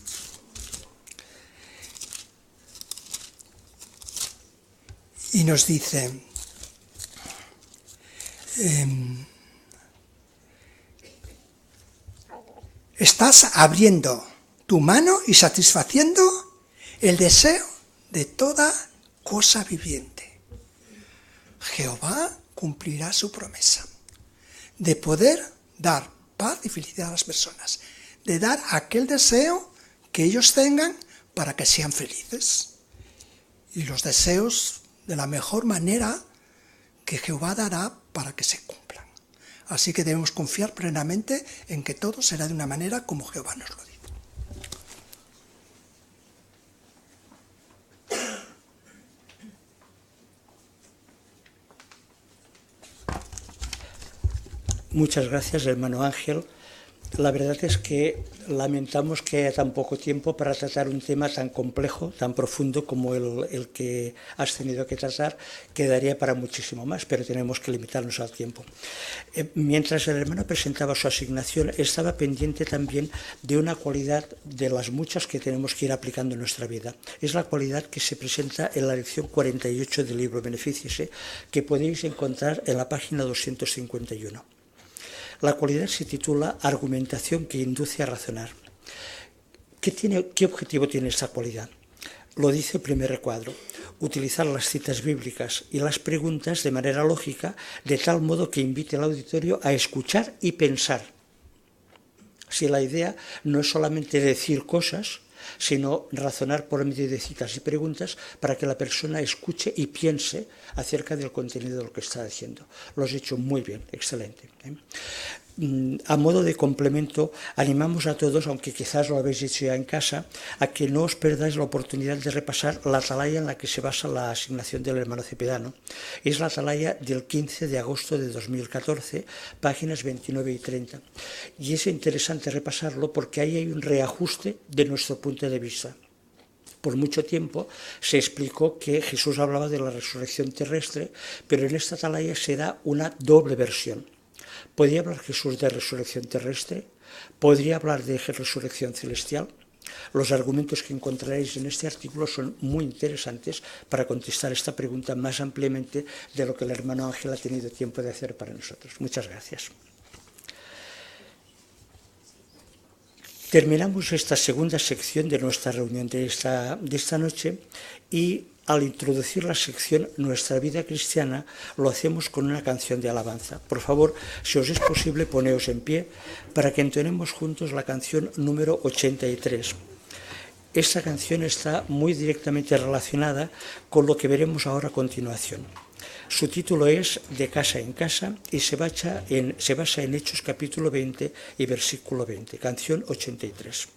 Y nos dice, estás abriendo tu mano y satisfaciendo el deseo de toda cosa viviente. Jehová cumplirá su promesa de poder dar paz y felicidad a las personas, de dar aquel deseo que ellos tengan para que sean felices. Y los deseos de la mejor manera que Jehová dará para que se cumplan. Así que debemos confiar plenamente en que todo será de una manera como Jehová nos lo dice. Muchas gracias, hermano Ángel. La verdad es que lamentamos que haya tan poco tiempo para tratar un tema tan complejo, tan profundo como el que has tenido que tratar. Quedaría para muchísimo más, pero tenemos que limitarnos al tiempo. Mientras el hermano presentaba su asignación, estaba pendiente también de una cualidad de las muchas que tenemos que ir aplicando en nuestra vida. Es la cualidad que se presenta en la lección 48 del libro Benefíciese, que podéis encontrar en la página 251. La cualidad se titula Argumentación que induce a razonar. ¿Qué objetivo tiene esta cualidad? Lo dice el primer recuadro. Utilizar las citas bíblicas y las preguntas de manera lógica, de tal modo que invite al auditorio a escuchar y pensar. Si la idea no es solamente decir cosas, sino razonar por medio de citas y preguntas para que la persona escuche y piense acerca del contenido de lo que está diciendo. Lo has hecho muy bien, excelente. A modo de complemento, animamos a todos, aunque quizás lo habéis hecho ya en casa, a que no os perdáis la oportunidad de repasar la atalaya en la que se basa la asignación del hermano Cepedano. Es la atalaya del 15 de agosto de 2014, páginas 29 y 30. Y es interesante repasarlo porque ahí hay un reajuste de nuestro punto de vista. Por mucho tiempo se explicó que Jesús hablaba de la resurrección terrestre, pero en esta atalaya se da una doble versión. ¿Podría hablar Jesús de resurrección terrestre? ¿Podría hablar de resurrección celestial? Los argumentos que encontraréis en este artículo son muy interesantes para contestar esta pregunta más ampliamente de lo que el hermano Ángel ha tenido tiempo de hacer para nosotros. Muchas gracias. Terminamos esta segunda sección de nuestra reunión de esta noche y al introducir la sección Nuestra vida cristiana lo hacemos con una canción de alabanza. Por favor, si os es posible, poneos en pie para que entonemos juntos la canción número 83. Esta canción está muy directamente relacionada con lo que veremos ahora a continuación. Su título es De casa en casa y se basa en Hechos capítulo 20 y versículo 20, canción 83.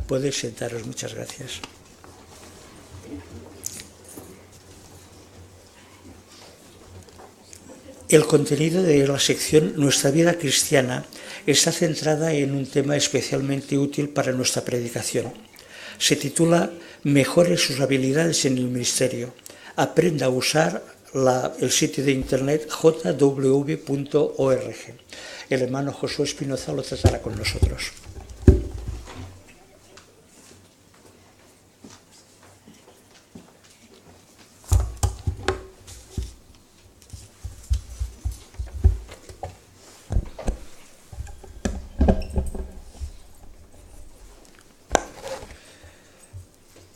Podéis sentaros, muchas gracias. El contenido de la sección Nuestra vida cristiana está centrada en un tema especialmente útil para nuestra predicación. Se titula Mejore sus habilidades en el ministerio. Aprenda a usar el sitio de internet jw.org. El hermano Josué Espinoza lo tratará con nosotros.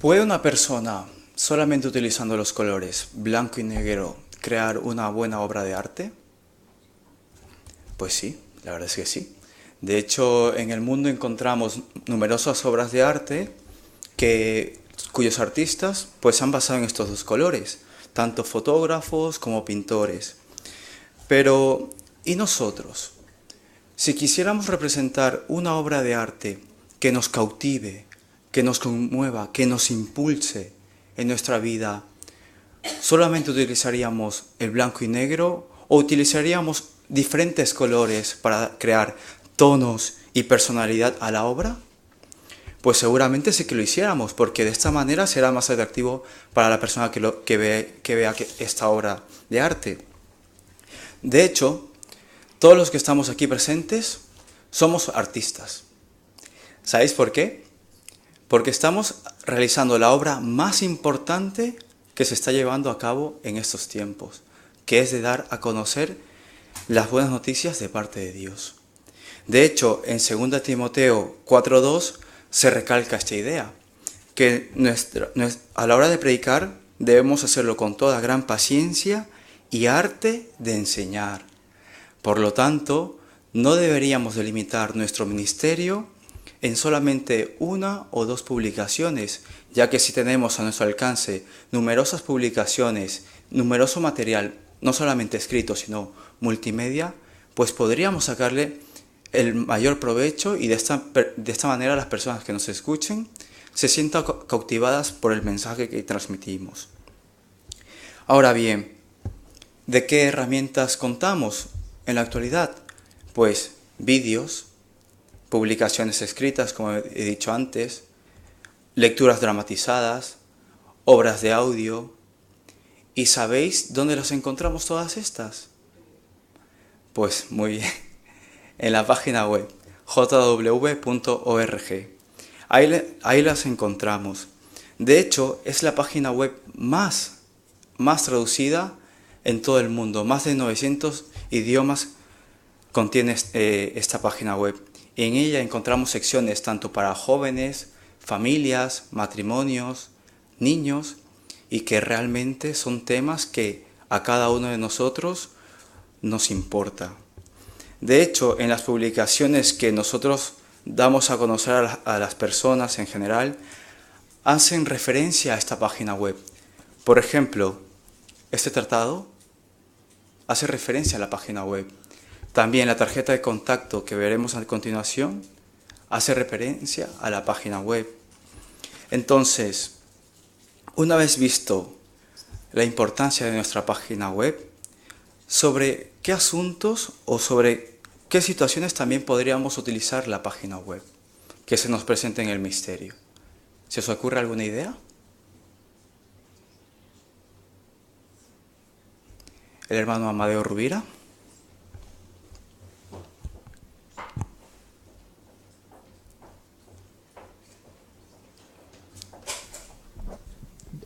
¿Puede una persona, solamente utilizando los colores blanco y negro, crear una buena obra de arte? Pues sí, la verdad es que sí. De hecho, en el mundo encontramos numerosas obras de arte cuyos artistas pues, han basado en estos dos colores, tanto fotógrafos como pintores. Pero, ¿y nosotros? Si quisiéramos representar una obra de arte que nos cautive, que nos conmueva, que nos impulse en nuestra vida, ¿solamente utilizaríamos el blanco y negro o utilizaríamos diferentes colores para crear tonos y personalidad a la obra? Pues seguramente sí que lo hiciéramos, porque de esta manera será más atractivo para la persona que vea esta obra de arte. De hecho, todos los que estamos aquí presentes somos artistas. ¿Sabéis por qué? Porque estamos realizando la obra más importante que se está llevando a cabo en estos tiempos, que es de dar a conocer las buenas noticias de parte de Dios. De hecho, en 2 Timoteo 4:2 se recalca esta idea, que a la hora de predicar debemos hacerlo con toda gran paciencia y arte de enseñar. Por lo tanto, no deberíamos delimitar nuestro ministerio en solamente 1 o 2 publicaciones, ya que si tenemos a nuestro alcance numerosas publicaciones, numeroso material, no solamente escrito, sino multimedia, pues podríamos sacarle el mayor provecho y de esta manera las personas que nos escuchen se sientan cautivadas por el mensaje que transmitimos. Ahora bien, ¿de qué herramientas contamos en la actualidad? Pues vídeos, publicaciones escritas, como he dicho antes, lecturas dramatizadas, obras de audio. ¿Y sabéis dónde las encontramos todas estas? Pues muy bien, en la página web jw.org. Ahí las encontramos. De hecho, es la página web más traducida en todo el mundo. Más de 900 idiomas contiene esta página web. En ella encontramos secciones tanto para jóvenes, familias, matrimonios, niños, y que realmente son temas que a cada uno de nosotros nos importa. De hecho, en las publicaciones que nosotros damos a conocer a las personas en general, hacen referencia a esta página web. Por ejemplo, este tratado hace referencia a la página web. También la tarjeta de contacto que veremos a continuación hace referencia a la página web. Entonces, una vez visto la importancia de nuestra página web, ¿sobre qué asuntos o sobre qué situaciones también podríamos utilizar la página web que se nos presente en el misterio? ¿Se os ocurre alguna idea? El hermano Amadeo Rubira.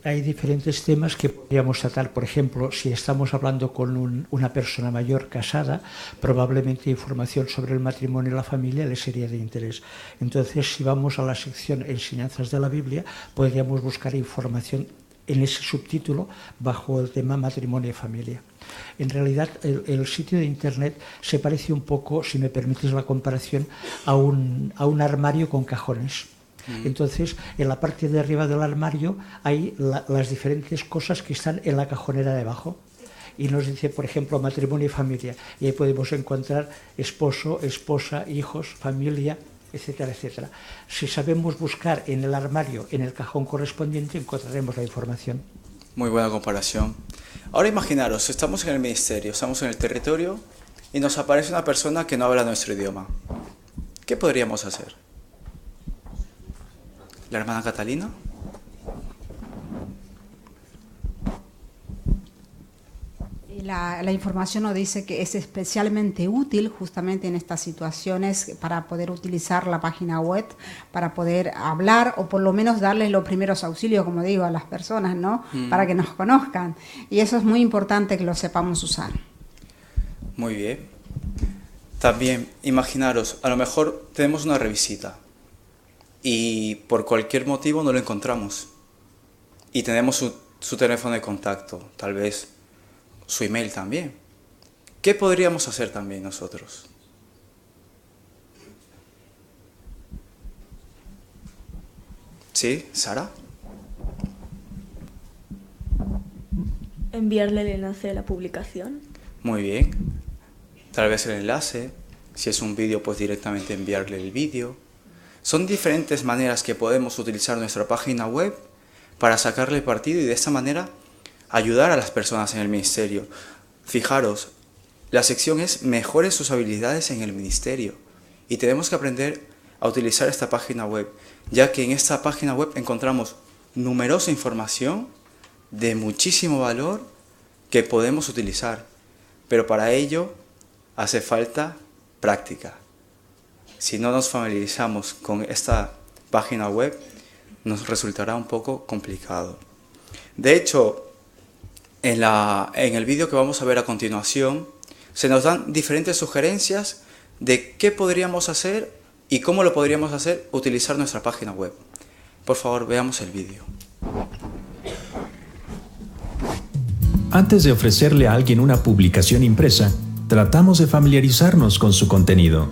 Hay diferentes temas que podríamos tratar. Por ejemplo, si estamos hablando con una persona mayor casada, probablemente información sobre el matrimonio y la familia le sería de interés. Entonces, si vamos a la sección Enseñanzas de la Biblia, podríamos buscar información en ese subtítulo bajo el tema matrimonio y familia. En realidad, el sitio de internet se parece un poco, si me permites la comparación, a un armario con cajones. Entonces, en la parte de arriba del armario hay las diferentes cosas que están en la cajonera de abajo. Y nos dice, por ejemplo, matrimonio y familia. Y ahí podemos encontrar esposo, esposa, hijos, familia, etcétera, etcétera. Si sabemos buscar en el armario, en el cajón correspondiente, encontraremos la información. Muy buena comparación. Ahora imaginaros, estamos en el ministerio, estamos en el territorio y nos aparece una persona que no habla nuestro idioma. ¿Qué podríamos hacer? ¿La hermana Catalina? La información nos dice que es especialmente útil justamente en estas situaciones para poder utilizar la página web, para poder hablar o por lo menos darles los primeros auxilios, como digo, a las personas, ¿no? Para que nos conozcan. Y eso es muy importante que lo sepamos usar. Muy bien. También, imaginaros, a lo mejor tenemos una revisita y por cualquier motivo no lo encontramos y tenemos su teléfono de contacto, tal vez su email también. ¿Qué podríamos hacer también nosotros? ¿Sí, Sara? Enviarle el enlace de la publicación. Muy bien. Tal vez el enlace. Si es un vídeo, pues directamente enviarle el vídeo. Son diferentes maneras que podemos utilizar nuestra página web para sacarle partido y de esta manera ayudar a las personas en el ministerio. Fijaros, la sección es mejore sus habilidades en el ministerio y tenemos que aprender a utilizar esta página web, ya que en esta página web encontramos numerosa información de muchísimo valor que podemos utilizar, pero para ello hace falta práctica. Si no nos familiarizamos con esta página web, nos resultará un poco complicado. De hecho, en el vídeo que vamos a ver a continuación, se nos dan diferentes sugerencias de qué podríamos hacer y cómo lo podríamos hacer utilizar nuestra página web. Por favor, veamos el vídeo. Antes de ofrecerle a alguien una publicación impresa, tratamos de familiarizarnos con su contenido.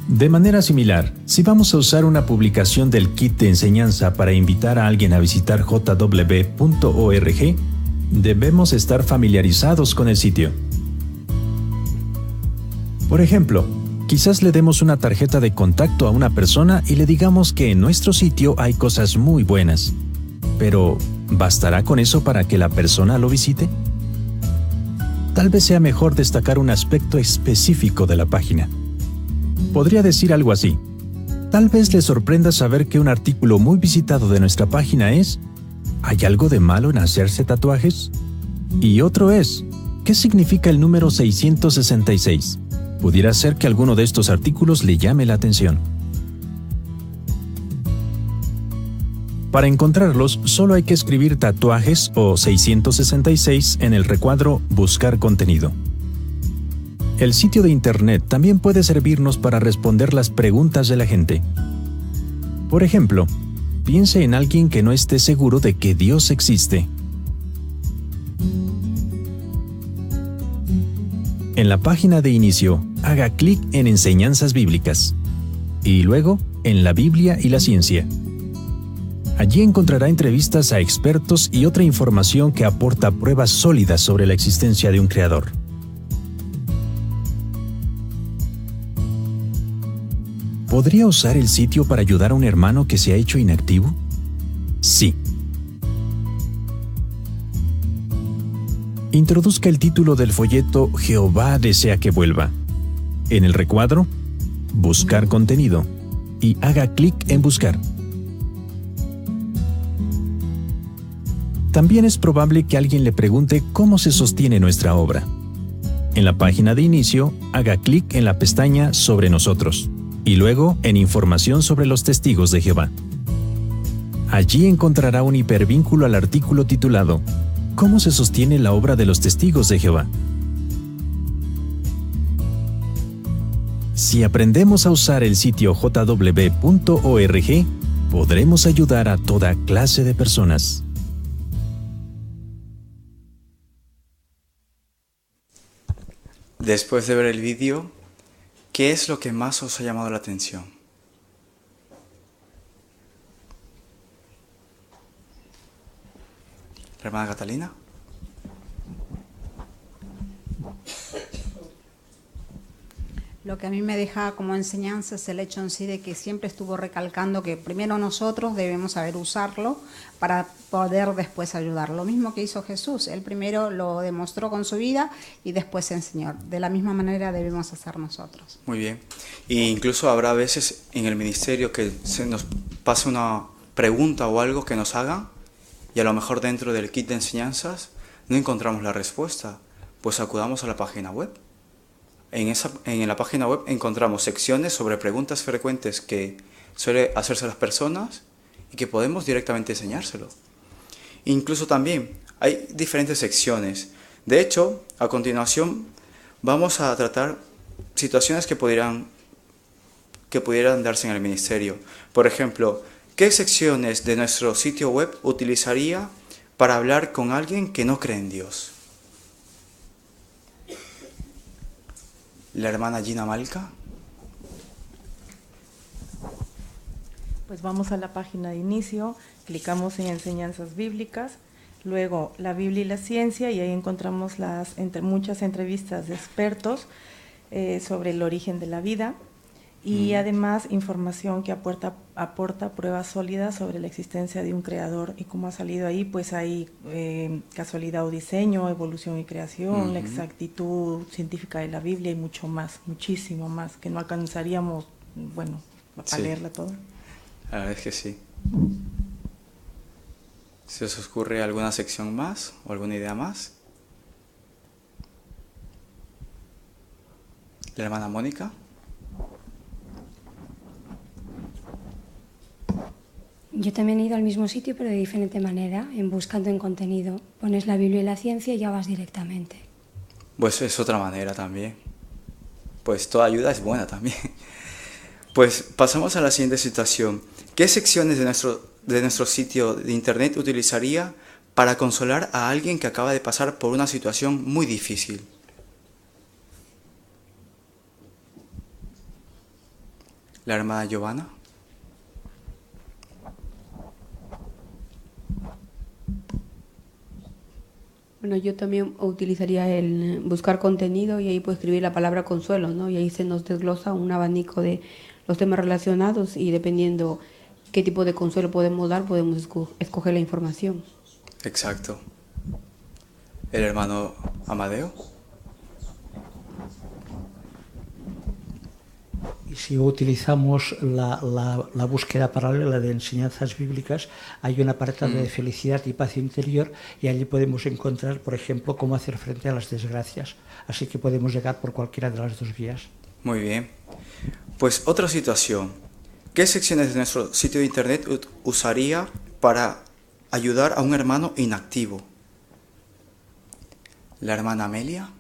De manera similar, si vamos a usar una publicación del kit de enseñanza para invitar a alguien a visitar jw.org, debemos estar familiarizados con el sitio. Por ejemplo, quizás le demos una tarjeta de contacto a una persona y le digamos que en nuestro sitio hay cosas muy buenas. Pero, ¿bastará con eso para que la persona lo visite? Tal vez sea mejor destacar un aspecto específico de la página. Podría decir algo así. Tal vez le sorprenda saber que un artículo muy visitado de nuestra página es ¿hay algo de malo en hacerse tatuajes? Y otro es ¿qué significa el número 666? Pudiera ser que alguno de estos artículos le llame la atención. Para encontrarlos, solo hay que escribir tatuajes o 666 en el recuadro Buscar contenido. El sitio de internet también puede servirnos para responder las preguntas de la gente. Por ejemplo, piense en alguien que no esté seguro de que Dios existe. En la página de inicio, haga clic en Enseñanzas Bíblicas y luego en la Biblia y la ciencia. Allí encontrará entrevistas a expertos y otra información que aporta pruebas sólidas sobre la existencia de un creador. ¿Podría usar el sitio para ayudar a un hermano que se ha hecho inactivo? Sí. Introduzca el título del folleto Jehová desea que vuelva. En el recuadro, Buscar contenido y haga clic en Buscar. También es probable que alguien le pregunte cómo se sostiene nuestra obra. En la página de inicio, haga clic en la pestaña Sobre nosotros y luego en Información sobre los testigos de Jehová. Allí encontrará un hipervínculo al artículo titulado ¿Cómo se sostiene la obra de los testigos de Jehová? Si aprendemos a usar el sitio jw.org, podremos ayudar a toda clase de personas. Después de ver el vídeo, ¿qué es lo que más os ha llamado la atención? ¿La hermana Catalina? Lo que a mí me deja como enseñanza es el hecho en sí de que siempre estuvo recalcando que primero nosotros debemos saber usarlo para poder después ayudar. Lo mismo que hizo Jesús, él primero lo demostró con su vida y después enseñó. De la misma manera debemos hacer nosotros. Muy bien. E incluso habrá veces en el ministerio que se nos pase una pregunta o algo que nos hagan y a lo mejor dentro del kit de enseñanzas no encontramos la respuesta, pues acudamos a la página web. En la página web encontramos secciones sobre preguntas frecuentes que suele hacerse las personas y que podemos directamente enseñárselo. Incluso también hay diferentes secciones. De hecho, a continuación vamos a tratar situaciones que pudieran darse en el ministerio. Por ejemplo, ¿qué secciones de nuestro sitio web utilizaría para hablar con alguien que no cree en Dios? La hermana Gina Malca. Pues vamos a la página de inicio, clicamos en Enseñanzas Bíblicas, luego la Biblia y la ciencia, y ahí encontramos muchas entrevistas de expertos sobre el origen de la vida y además información que aporta pruebas sólidas sobre la existencia de un creador. Y como ha salido ahí, pues hay casualidad o diseño, evolución y creación, la exactitud científica de la Biblia y mucho más, muchísimo más, que no alcanzaríamos, bueno, a leerla toda. La verdad es que sí. ¿Se os ocurre alguna sección más o alguna idea más? ¿La hermana Mónica? Yo también he ido al mismo sitio, pero de diferente manera, en buscando en contenido. Pones la Biblia y la ciencia y ya vas directamente. Pues es otra manera también. Pues toda ayuda es buena también. Pues pasamos a la siguiente situación. ¿Qué secciones de nuestro sitio de internet utilizaría para consolar a alguien que acaba de pasar por una situación muy difícil? ¿La hermana Giovanna? Bueno, yo también utilizaría el buscar contenido y ahí puedo escribir la palabra consuelo, ¿no? Y ahí se nos desglosa un abanico de los temas relacionados y dependiendo qué tipo de consuelo podemos dar, podemos escoger la información. Exacto. ¿El hermano Amadeo? Y si utilizamos la búsqueda paralela de enseñanzas bíblicas, hay un apartado de felicidad y paz interior y allí podemos encontrar, por ejemplo, cómo hacer frente a las desgracias. Así que podemos llegar por cualquiera de las dos vías. Muy bien. Pues otra situación. ¿Qué secciones de nuestro sitio de internet usaría para ayudar a un hermano inactivo? ¿La hermana Amelia?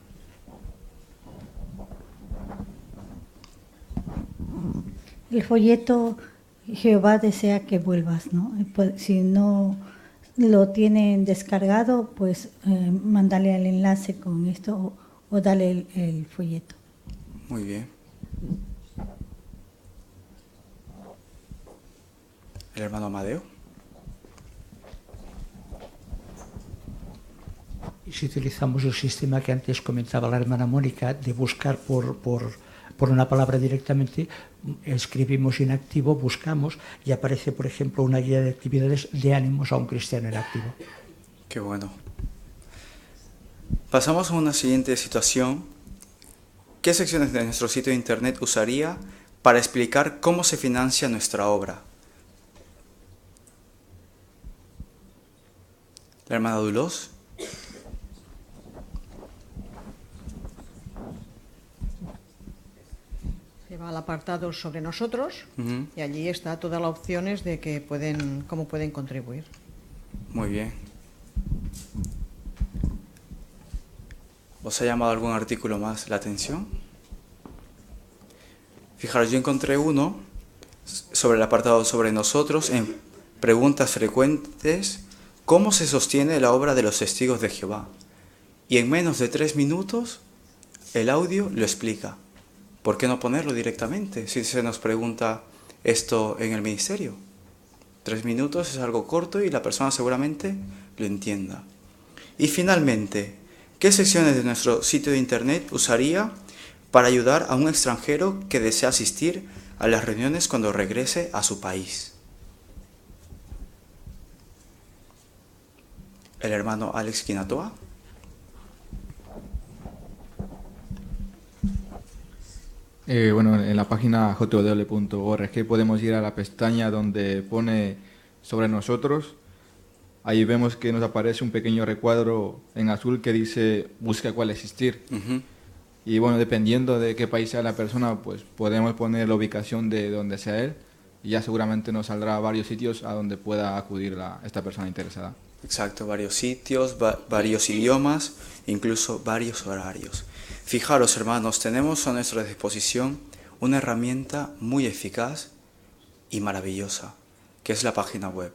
El folleto Jehová desea que vuelvas, ¿no? Si no lo tienen descargado, pues mándale el enlace con esto o dale el folleto. Muy bien. ¿El hermano Amadeo? Y si utilizamos el sistema que antes comentaba la hermana Mónica, de buscar por una palabra directamente, escribimos inactivo, buscamos y aparece, por ejemplo, una guía de actividades de ánimos a un cristiano inactivo. Qué bueno. Pasamos a una siguiente situación. ¿Qué secciones de nuestro sitio de internet usaría para explicar cómo se financia nuestra obra? ¿La hermana Dulos? Se va al apartado sobre nosotros y allí está todas las opciones de cómo pueden contribuir. Muy bien. ¿Os ha llamado algún artículo más la atención? Fijaros, yo encontré uno sobre el apartado sobre nosotros en preguntas frecuentes. ¿Cómo se sostiene la obra de los testigos de Jehová? Y en menos de 3 minutos el audio lo explica. ¿Por qué no ponerlo directamente si se nos pregunta esto en el ministerio? 3 minutos es algo corto y la persona seguramente lo entienda. Y finalmente, ¿qué secciones de nuestro sitio de internet usaría para ayudar a un extranjero que desea asistir a las reuniones cuando regrese a su país? ¿El hermano Alex Quinatoa? Bueno, en la página jw.org podemos ir a la pestaña donde pone sobre nosotros. Ahí vemos que nos aparece un pequeño recuadro en azul que dice busca cuál asistir. Y bueno, dependiendo de qué país sea la persona, pues podemos poner la ubicación de donde sea él y ya seguramente nos saldrá varios sitios a donde pueda acudir esta persona interesada. Exacto, varios sitios, varios idiomas, incluso varios horarios. Fijaros, hermanos, tenemos a nuestra disposición una herramienta muy eficaz y maravillosa, que es la página web.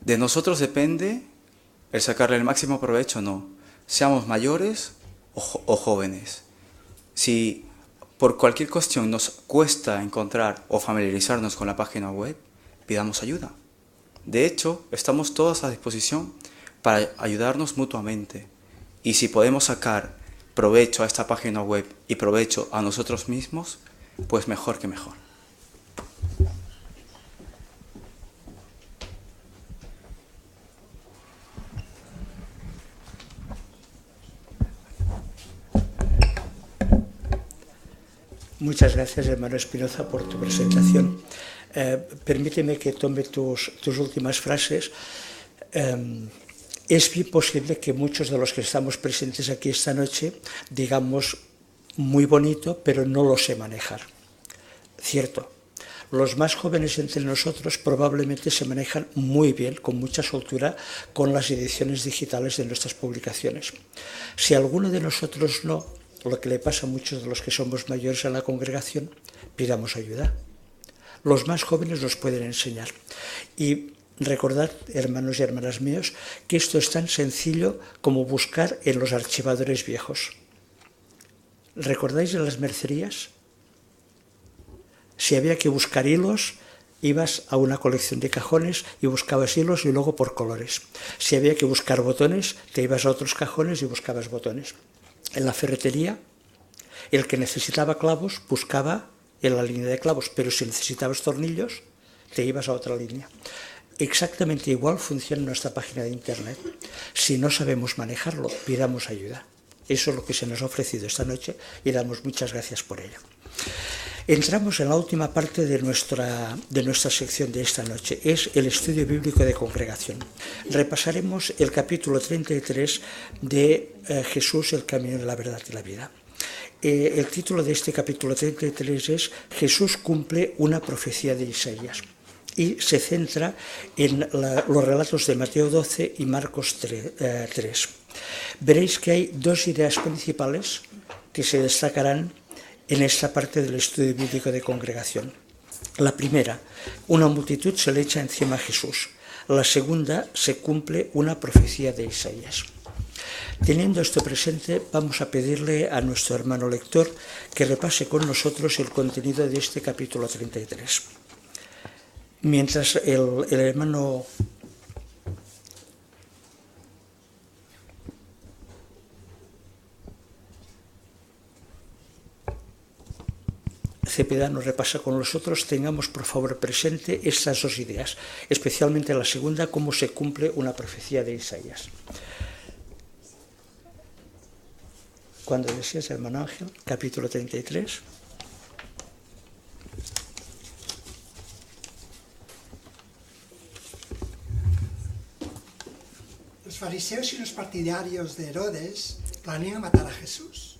De nosotros depende el sacarle el máximo provecho o no, seamos mayores o jóvenes. Si por cualquier cuestión nos cuesta encontrar o familiarizarnos con la página web, pidamos ayuda. De hecho, estamos todos a disposición para ayudarnos mutuamente. Y si podemos sacar provecho a esta página web y provecho a nosotros mismos, pues mejor que mejor. Muchas gracias, hermano Espinoza, por tu presentación. Permíteme que tome tus últimas frases. Es bien posible que muchos de los que estamos presentes aquí esta noche digamos muy bonito, pero no lo sé manejar. Cierto. Los más jóvenes entre nosotros probablemente se manejan muy bien, con mucha soltura, con las ediciones digitales de nuestras publicaciones. Si alguno de nosotros no, lo que le pasa a muchos de los que somos mayores en la congregación, pidamos ayuda. Los más jóvenes nos pueden enseñar. Y recordad, hermanos y hermanas míos, que esto es tan sencillo como buscar en los archivadores viejos. ¿Recordáis de las mercerías? Si había que buscar hilos, ibas a una colección de cajones y buscabas hilos y luego por colores. Si había que buscar botones, te ibas a otros cajones y buscabas botones. En la ferretería, el que necesitaba clavos buscaba en la línea de clavos, pero si necesitabas tornillos, te ibas a otra línea. Exactamente igual funciona nuestra página de internet. Si no sabemos manejarlo, pidamos ayuda. Eso es lo que se nos ha ofrecido esta noche y damos muchas gracias por ello. Entramos en la última parte de nuestra sección de esta noche, es el estudio bíblico de congregación. Repasaremos el capítulo 33 de Jesús, el camino de la verdad y la vida. El título de este capítulo 33 es Jesús cumple una profecía de Isaías y se centra en los relatos de Mateo 12 y Marcos 3. Veréis que hay dos ideas principales que se destacarán en esta parte del estudio bíblico de congregación. La primera, una multitud se le echa encima a Jesús. La segunda, se cumple una profecía de Isaías. Teniendo esto presente, vamos a pedirle a nuestro hermano lector que repase con nosotros el contenido de este capítulo 33. Mientras el hermano Cepeda nos repasa con nosotros, tengamos por favor presente estas dos ideas, especialmente la segunda, cómo se cumple una profecía de Isaías. Cuando desees, hermano Ángel, capítulo 33. Los fariseos y los partidarios de Herodes planean matar a Jesús.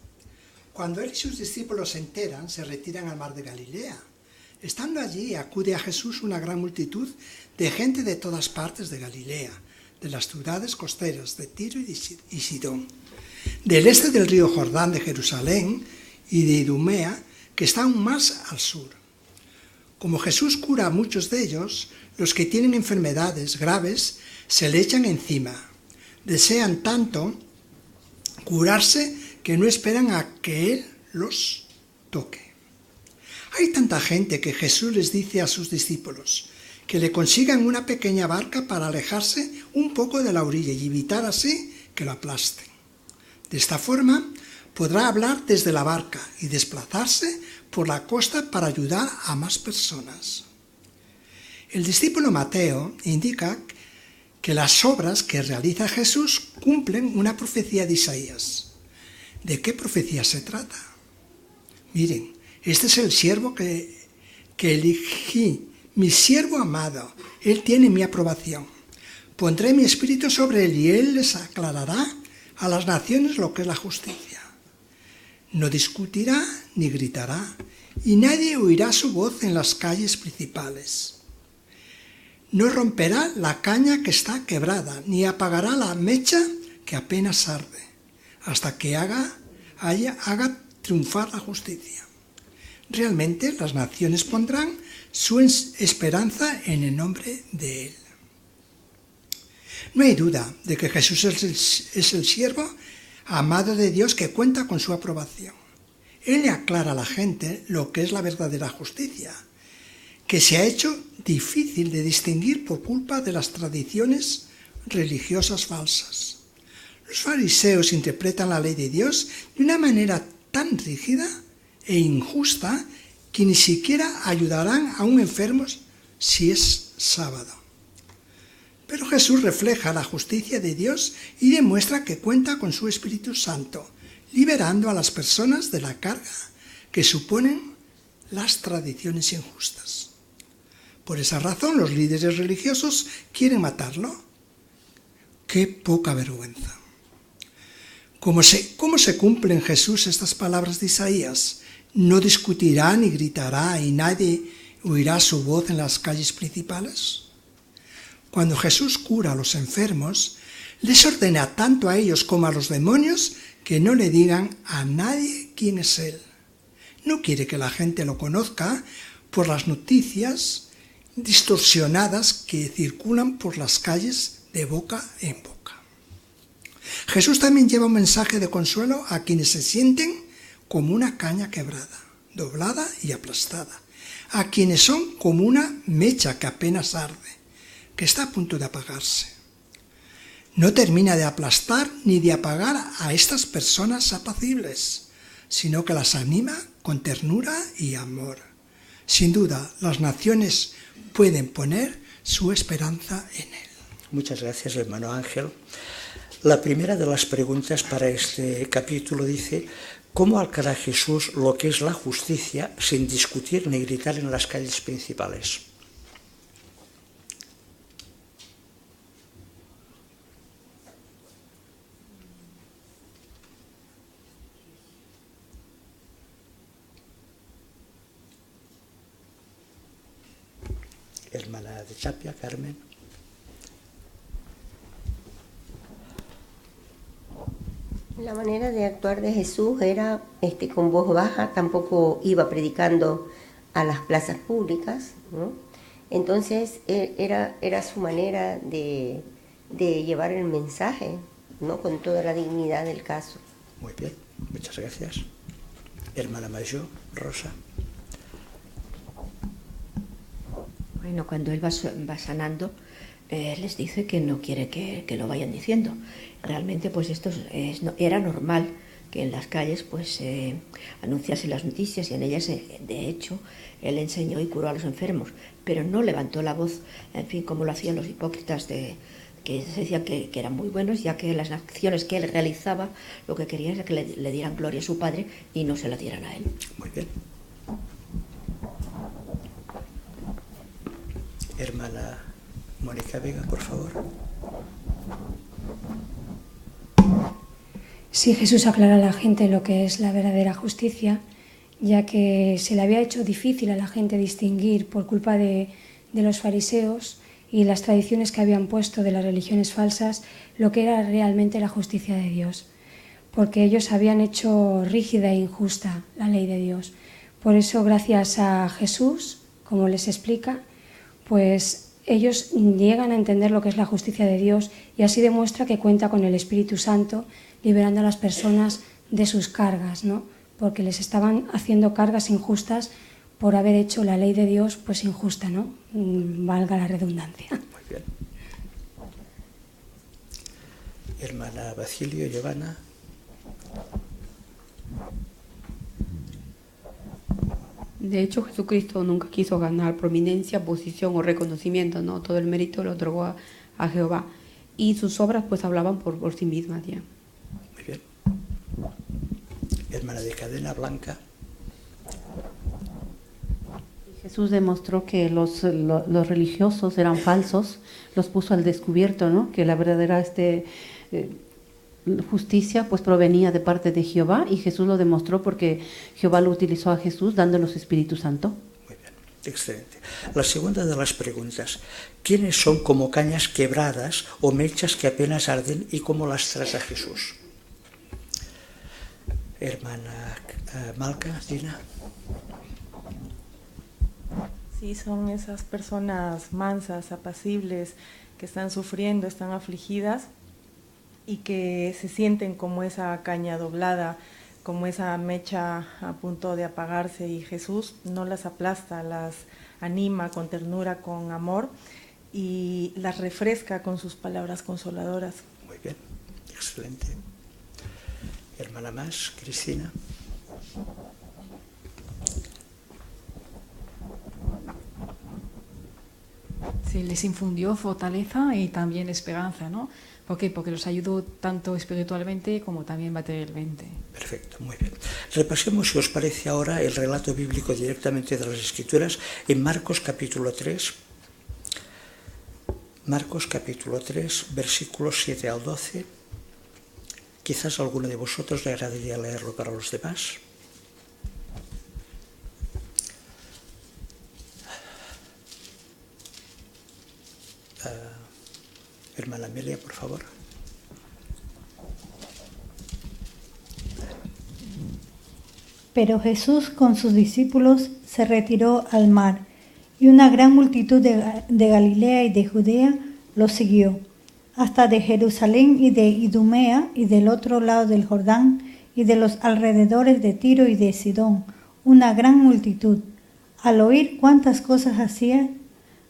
Cuando él y sus discípulos se enteran, se retiran al mar de Galilea. Estando allí, acude a Jesús una gran multitud de gente de todas partes de Galilea, de las ciudades costeras de Tiro y Sidón, del este del río Jordán de Jerusalén y de Idumea, que está aún más al sur. Como Jesús cura a muchos de ellos, los que tienen enfermedades graves se le echan encima. Desean tanto curarse que no esperan a que Él los toque. Hay tanta gente que Jesús les dice a sus discípulos que le consigan una pequeña barca para alejarse un poco de la orilla y evitar así que lo aplasten. De esta forma podrá hablar desde la barca y desplazarse por la costa para ayudar a más personas. El discípulo Mateo indica que las obras que realiza Jesús cumplen una profecía de Isaías. ¿De qué profecía se trata? Miren, este es el siervo que elegí, mi siervo amado, él tiene mi aprobación. Pondré mi espíritu sobre él y él les aclarará a las naciones lo que es la justicia. No discutirá ni gritará, y nadie oirá su voz en las calles principales. No romperá la caña que está quebrada, ni apagará la mecha que apenas arde, hasta que haga triunfar la justicia. Realmente las naciones pondrán su esperanza en el nombre de Él. No hay duda de que Jesús es el siervo amado de Dios que cuenta con su aprobación. Él le aclara a la gente lo que es la verdadera justicia, que se ha hecho difícil de distinguir por culpa de las tradiciones religiosas falsas. Los fariseos interpretan la ley de Dios de una manera tan rígida e injusta que ni siquiera ayudarán a un enfermo si es sábado. Pero Jesús refleja la justicia de Dios y demuestra que cuenta con su Espíritu Santo, liberando a las personas de la carga que suponen las tradiciones injustas. Por esa razón los líderes religiosos quieren matarlo. ¡Qué poca vergüenza! ¿Cómo se cumplen en Jesús estas palabras de Isaías? No discutirá ni gritará y nadie oirá su voz en las calles principales. Cuando Jesús cura a los enfermos, les ordena tanto a ellos como a los demonios que no le digan a nadie quién es Él. No quiere que la gente lo conozca por las noticias distorsionadas que circulan por las calles de boca en boca. Jesús también lleva un mensaje de consuelo a quienes se sienten como una caña quebrada, doblada y aplastada, a quienes son como una mecha que apenas arde, que está a punto de apagarse. No termina de aplastar ni de apagar a estas personas apacibles, sino que las anima con ternura y amor. Sin duda, las naciones pueden poner su esperanza en Él. Muchas gracias, hermano Ángel. La primera de las preguntas para este capítulo dice: ¿cómo alcanza Jesús lo que es la justicia sin discutir ni gritar en las calles principales? Hermana de Chapia, Carmen. La manera de actuar de Jesús era con voz baja, tampoco iba predicando a las plazas públicas, ¿no? Entonces era su manera de llevar el mensaje, ¿no? Con toda la dignidad del caso. Muy bien, muchas gracias. Hermana Mayor, Rosa. Bueno, cuando él va sanando, les dice que no quiere que lo vayan diciendo. Realmente, pues esto era normal que en las calles pues anunciase las noticias, y en ellas, de hecho, él enseñó y curó a los enfermos, pero no levantó la voz, en fin, como lo hacían los hipócritas que se decían que eran muy buenos, ya que las acciones que él realizaba lo que querían era que le dieran gloria a su Padre y no se la dieran a él. Muy bien. Hermana Mónica Vega, por favor. Sí, Jesús aclara a la gente lo que es la verdadera justicia, ya que se le había hecho difícil a la gente distinguir por culpa de los fariseos y las tradiciones que habían puesto de las religiones falsas lo que era realmente la justicia de Dios, porque ellos habían hecho rígida e injusta la ley de Dios. Por eso, gracias a Jesús, como les explica, pues ellos llegan a entender lo que es la justicia de Dios, y así demuestra que cuenta con el Espíritu Santo liberando a las personas de sus cargas, ¿no? Porque les estaban haciendo cargas injustas por haber hecho la ley de Dios pues injusta, ¿no? Valga la redundancia. Muy bien. Hermana Basilio, Giovanna. De hecho, Jesucristo nunca quiso ganar prominencia, posición o reconocimiento, ¿no? Todo el mérito lo otorgó a Jehová. Y sus obras pues hablaban por sí mismas ya. Muy bien. Hermana de Cadena, Blanca. Jesús demostró que los religiosos eran falsos, los puso al descubierto, ¿no? Que la verdadera justicia pues provenía de parte de Jehová, y Jesús lo demostró porque Jehová lo utilizó a Jesús dándole su Espíritu Santo. Muy bien, excelente. La segunda de las preguntas: ¿quiénes son como cañas quebradas o mechas que apenas arden y cómo las trata Jesús? Hermana Malca, Dina. Sí, son esas personas mansas, apacibles, que están sufriendo, están afligidas, y que se sienten como esa caña doblada, como esa mecha a punto de apagarse, y Jesús no las aplasta, las anima con ternura, con amor, y las refresca con sus palabras consoladoras. Muy bien, Excelente. Hermana más, Cristina. Sí, les infundió fortaleza y también esperanza, ¿no? ¿Por qué? Porque los ayudó tanto espiritualmente como también materialmente. Perfecto, muy bien. Repasemos, si os parece, ahora el relato bíblico directamente de las Escrituras en Marcos capítulo 3. Marcos capítulo 3, versículos 7 al 12. Quizás a alguno de vosotros le agradaría leerlo para los demás. Hermana Amelia, por favor. Pero Jesús con sus discípulos se retiró al mar, y una gran multitud de Galilea y de Judea lo siguió, hasta de Jerusalén y de Idumea y del otro lado del Jordán y de los alrededores de Tiro y de Sidón, una gran multitud. Al oír cuántas cosas hacía,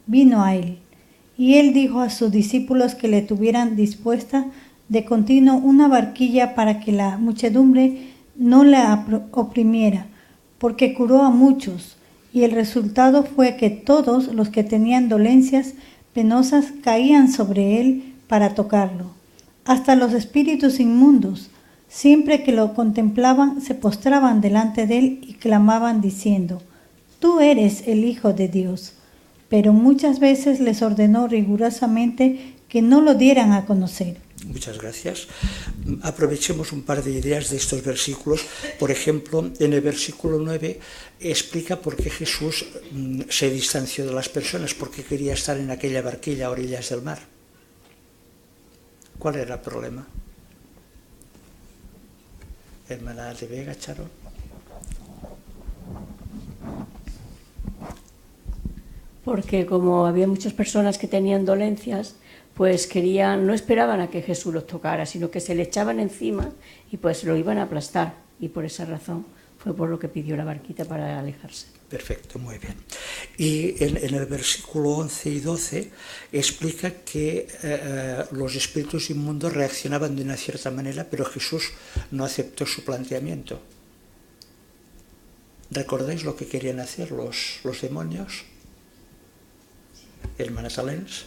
vino a él. Y él dijo a sus discípulos que le tuvieran dispuesta de continuo una barquilla para que la muchedumbre no la oprimiera, porque curó a muchos, y el resultado fue que todos los que tenían dolencias penosas caían sobre él para tocarlo. Hasta los espíritus inmundos, siempre que lo contemplaban, se postraban delante de él y clamaban diciendo: «Tú eres el Hijo de Dios». Pero muchas veces les ordenó rigurosamente que no lo dieran a conocer. Muchas gracias. Aprovechemos un par de ideas de estos versículos. Por ejemplo, en el versículo 9 explica por qué Jesús se distanció de las personas, por qué quería estar en aquella barquilla a orillas del mar. ¿Cuál era el problema? Hermana de Vega, Charo. Porque como había muchas personas que tenían dolencias, pues no esperaban a que Jesús los tocara, sino que se le echaban encima y pues lo iban a aplastar. Y por esa razón fue por lo que pidió la barquita para alejarse. Perfecto, muy bien. Y en el versículo 11 y 12 explica que los espíritus inmundos reaccionaban de una cierta manera, pero Jesús no aceptó su planteamiento. ¿Recordáis lo que querían hacer los demonios? Hermana Talens.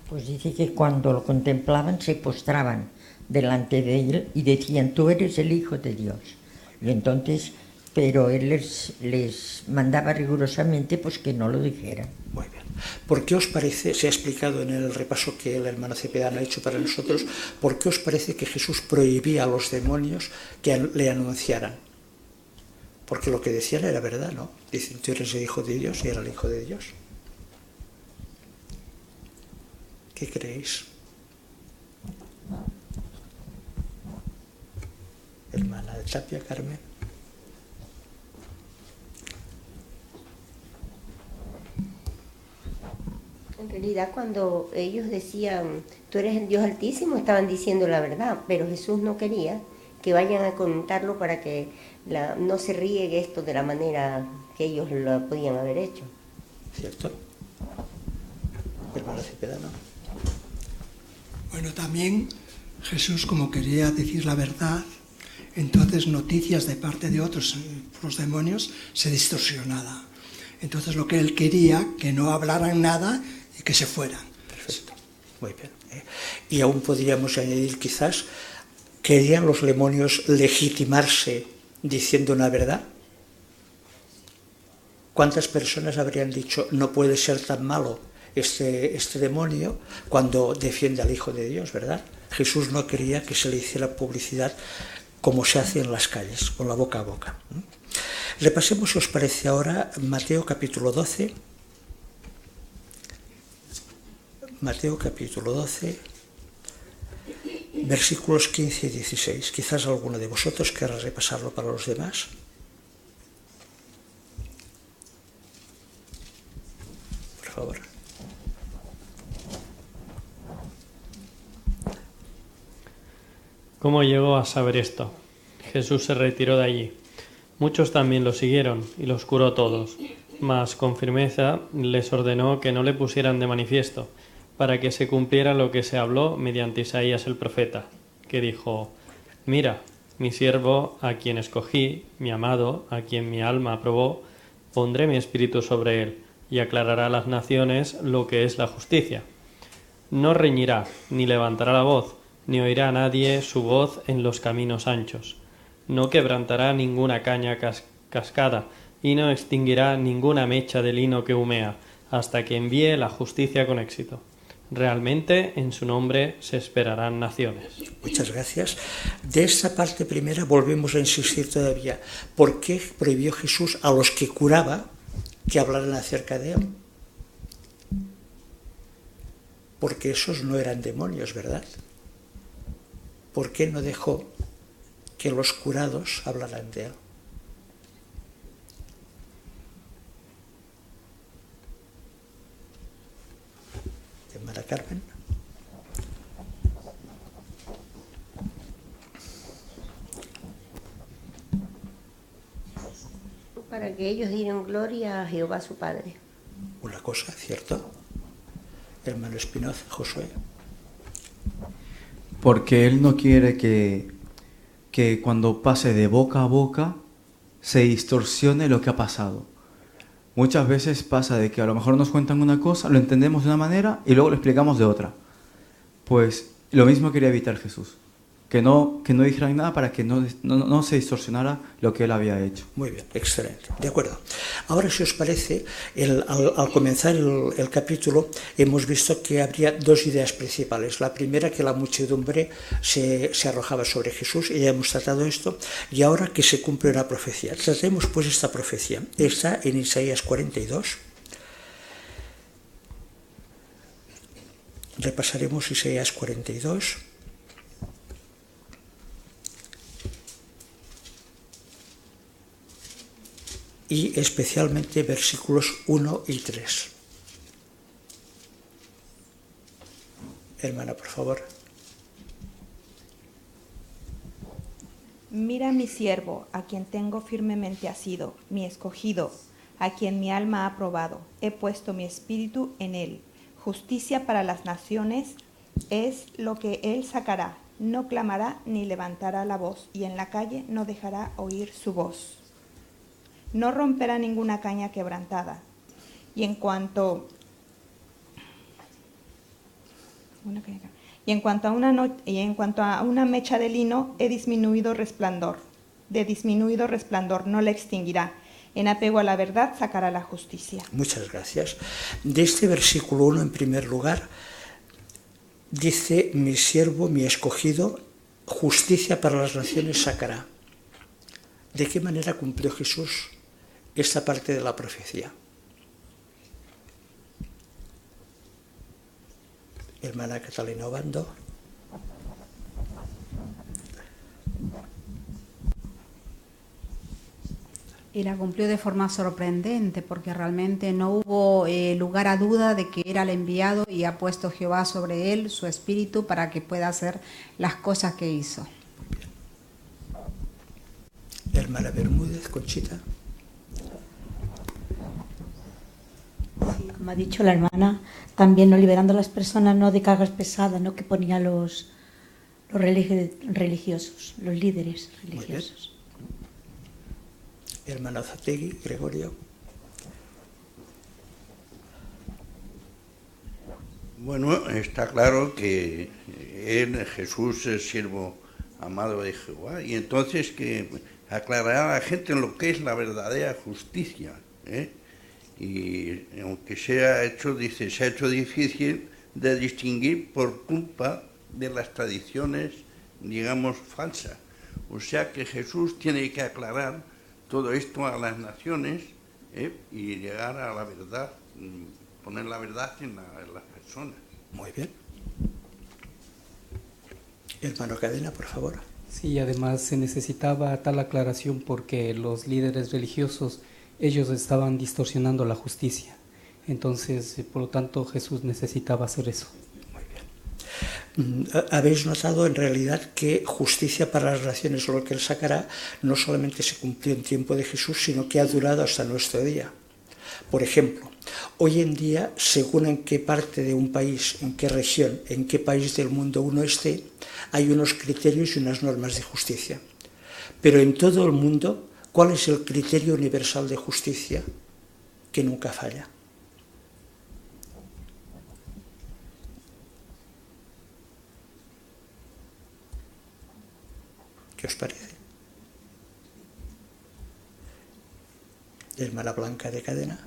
Pues dice que cuando lo contemplaban se postraban delante de él y decían: «Tú eres el Hijo de Dios». Y entonces, pero él les mandaba rigurosamente pues que no lo dijeran. Muy bien. ¿Por qué os parece, se ha explicado en el repaso que el hermano Cepedano ha hecho para nosotros, por qué os parece que Jesús prohibía a los demonios que le anunciaran? Porque lo que decían era verdad, ¿no? Dicen: tú eres el Hijo de Dios, y era el Hijo de Dios. ¿Qué creéis? Hermana de Tapia, Carmen. En realidad, cuando ellos decían: tú eres el Dios Altísimo, estaban diciendo la verdad, pero Jesús no quería que vayan a contarlo para que no se riegue esto de la manera que ellos lo podían haber hecho. ¿Cierto? Hermano Cepedano. Bueno, también Jesús, como quería decir la verdad, entonces noticias de parte de otros, los demonios, se distorsionaban. Entonces lo que él quería, que no hablaran nada y que se fueran. Perfecto, muy bien. Y aún podríamos añadir quizás, ¿querían los demonios legitimarse diciendo una verdad? ¿Cuántas personas habrían dicho: no puede ser tan malo este demonio, cuando defiende al Hijo de Dios, ¿verdad? Jesús no quería que se le hiciera publicidad como se hace en las calles, con la boca a boca. Repasemos, si os parece, ahora Mateo capítulo 12. Mateo capítulo 12, versículos 15 y 16. Quizás alguno de vosotros querrá repasarlo para los demás. Por favor. ¿Cómo llegó a saber esto? Jesús se retiró de allí. Muchos también lo siguieron y los curó todos, mas con firmeza les ordenó que no le pusieran de manifiesto para que se cumpliera lo que se habló mediante Isaías el profeta, que dijo: Mira, mi siervo, a quien escogí, mi amado, a quien mi alma aprobó, pondré mi espíritu sobre él, y aclarará a las naciones lo que es la justicia. No reñirá, ni levantará la voz, ni oirá a nadie su voz en los caminos anchos. No quebrantará ninguna caña cascada, y no extinguirá ninguna mecha de lino que humea, hasta que envíe la justicia con éxito. Realmente en su nombre se esperarán naciones. Muchas gracias. De esta parte primera volvemos a insistir todavía. ¿Por qué prohibió Jesús a los que curaba que hablaran acerca de él? Porque esos no eran demonios, ¿verdad? ¿Por qué no dejó que los curados hablaran de él? Hermana Carmen. Para que ellos dieran gloria a Jehová su Padre. Una cosa, ¿cierto? Hermano Espinoza, Josué. Porque Él no quiere que cuando pase de boca a boca se distorsione lo que ha pasado. Muchas veces pasa de que a lo mejor nos cuentan una cosa, lo entendemos de una manera y luego lo explicamos de otra. Pues lo mismo quería evitar Jesús. Que no dijeran nada para que no se distorsionara lo que él había hecho. Muy bien, excelente. De acuerdo. Ahora, si os parece, al comenzar el capítulo hemos visto que habría dos ideas principales. La primera, que la muchedumbre se arrojaba sobre Jesús, y ya hemos tratado esto, y ahora que se cumple una profecía. Tratemos pues esta profecía. Está en Isaías 42. Repasaremos Isaías 42. Y especialmente versículos 1 y 3. Hermana, por favor. Mira mi siervo, a quien tengo firmemente asido, mi escogido, a quien mi alma ha probado. He puesto mi espíritu en él. Justicia para las naciones es lo que él sacará. No clamará ni levantará la voz, y en la calle no dejará oír su voz. No romperá ninguna caña quebrantada. Y en cuanto a una mecha de lino, de disminuido resplandor, no la extinguirá. En apego a la verdad sacará la justicia. Muchas gracias. De este versículo 1, en primer lugar, dice: mi siervo, mi escogido, justicia para las naciones sacará. ¿De qué manera cumplió Jesús esta parte de la profecía? Hermana Catalina Obando. Y la cumplió de forma sorprendente, porque realmente no hubo lugar a duda de que era el enviado, y ha puesto Jehová sobre él su espíritu para que pueda hacer las cosas que hizo. Hermana Bermúdez, Conchita. Sí, como ha dicho la hermana, también no liberando a las personas no de cargas pesadas, ¿no?, que ponían los religiosos, los líderes religiosos. Hermano Zategui, Gregorio. Bueno, está claro que él, Jesús, es siervo amado de Jehová, y entonces que aclarará a la gente en lo que es la verdadera justicia, y aunque se ha hecho difícil de distinguir por culpa de las tradiciones, digamos, falsas. O sea que Jesús tiene que aclarar todo esto a las naciones, y llegar a la verdad, poner la verdad en las personas. Muy bien. Hermano Cadena, por favor. Sí, además se necesitaba tal aclaración porque los líderes religiosos, ellos estaban distorsionando la justicia. Entonces, por lo tanto, Jesús necesitaba hacer eso. Habéis notado en realidad que justicia para las naciones, lo que él sacará, no solamente se cumplió en tiempo de Jesús, sino que ha durado hasta nuestro día. Por ejemplo, Hoy en día, según en qué parte de un país, en qué región, en qué país del mundo uno esté, hay unos criterios y unas normas de justicia. Pero en todo el mundo, ¿cuál es el criterio universal de justicia? Que nunca falla. ¿Qué os parece? Hermana Blanca de Cadena.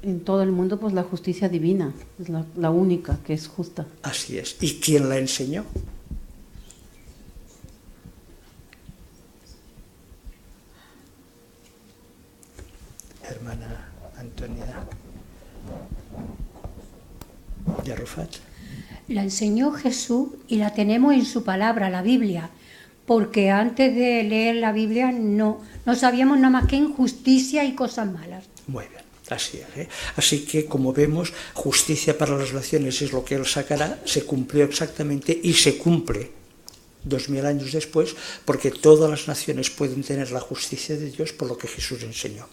En todo el mundo, pues la justicia divina es la única que es justa. Así es. ¿Y quién la enseñó? Hermana Antonia de Arrufat. La enseñó Jesús y la tenemos en su palabra, la Biblia, porque antes de leer la Biblia no sabíamos nada más que injusticia y cosas malas. Muy bien, así es, ¿eh? Así que, como vemos, justicia para las naciones es lo que él sacará, se cumplió exactamente y se cumple 2000 años después, porque todas las naciones pueden tener la justicia de Dios por lo que Jesús enseñó.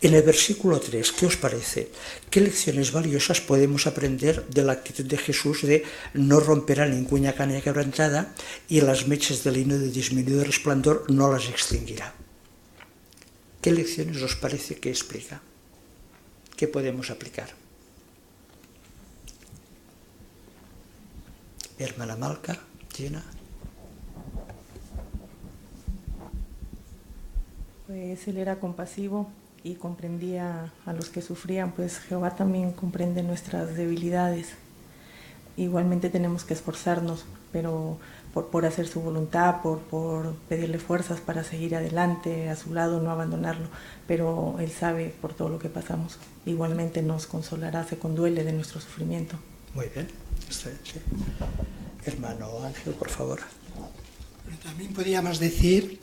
En el versículo 3, ¿qué os parece? ¿Qué lecciones valiosas podemos aprender de la actitud de Jesús de no romperá ninguna caña quebrantada y las mechas de lino de disminuido resplandor no las extinguirá? ¿Qué lecciones os parece que explica? ¿Qué podemos aplicar? Hermana Malca, Gina. Pues él era compasivo y comprendía a los que sufrían, pues Jehová también comprende nuestras debilidades. Igualmente tenemos que esforzarnos, pero por hacer su voluntad, por pedirle fuerzas para seguir adelante, a su lado, no abandonarlo, pero Él sabe por todo lo que pasamos. Igualmente nos consolará, se conduele de nuestro sufrimiento. Muy bien, está bien, sí. Hermano Ángel, por favor. También podríamos decir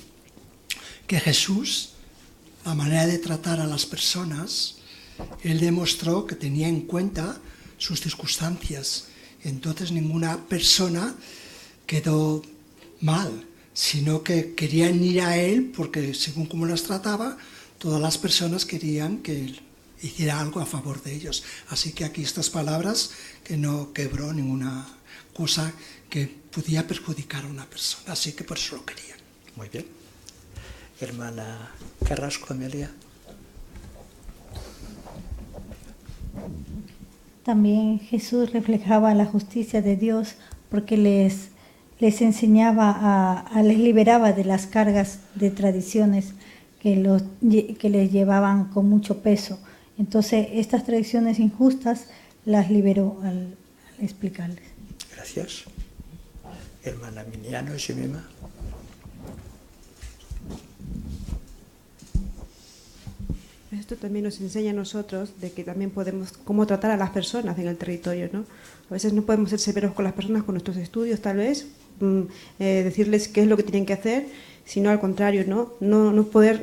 que Jesús, la manera de tratar a las personas, Él demostró que tenía en cuenta sus circunstancias. Entonces ninguna persona quedó mal, sino que querían ir a Él porque según cómo las trataba, todas las personas querían que Él hiciera algo a favor de ellos. Así que aquí estas palabras, que no quebró ninguna cosa que podía perjudicar a una persona, así que por eso lo querían. Muy bien. Hermana Carrasco, Amelia. También Jesús reflejaba la justicia de Dios porque les enseñaba, les liberaba de las cargas de tradiciones que les llevaban con mucho peso. Entonces, estas tradiciones injustas las liberó al explicarles. Gracias. Hermana Miniano, Jimima. Esto también nos enseña a nosotros de que también podemos, cómo tratar a las personas en el territorio, ¿no? A veces no podemos ser severos con las personas con nuestros estudios, tal vez, decirles qué es lo que tienen que hacer, sino al contrario, no poder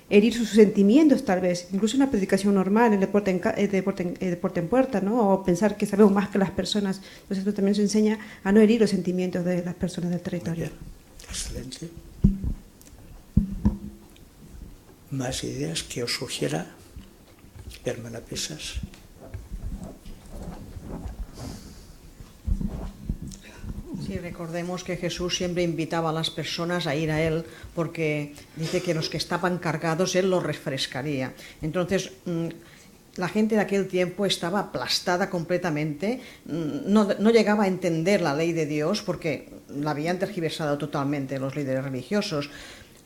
herir sus sentimientos, tal vez, incluso una predicación normal, el deporte en puerta, ¿no? O pensar que sabemos más que las personas. Entonces esto también nos enseña a no herir los sentimientos de las personas del territorio. Excelente. ¿Más ideas que os sugiera, hermana Pesas? Sí, recordemos que Jesús siempre invitaba a las personas a ir a Él porque dice que los que estaban cargados Él los refrescaría. Entonces, la gente de aquel tiempo estaba aplastada completamente, no llegaba a entender la ley de Dios porque la habían tergiversado totalmente los líderes religiosos.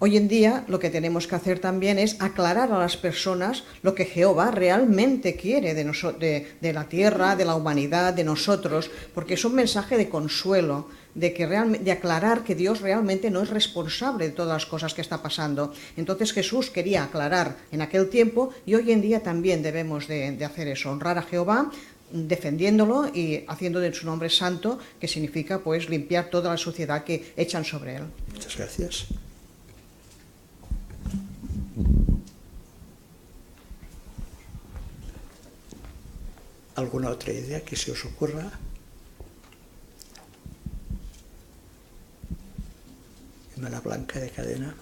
Hoy en día lo que tenemos que hacer también es aclarar a las personas lo que Jehová realmente quiere de la tierra, de la humanidad, de nosotros, porque es un mensaje de consuelo, de aclarar que Dios realmente no es responsable de todas las cosas que está pasando. Entonces Jesús quería aclarar en aquel tiempo y hoy en día también debemos de hacer eso, honrar a Jehová, defendiéndolo y haciendo de su nombre santo, que significa pues limpiar toda la suciedad que echan sobre él. Muchas gracias. ¿Alguna otra idea que se os ocurra? Hermana Blanca de Cadena.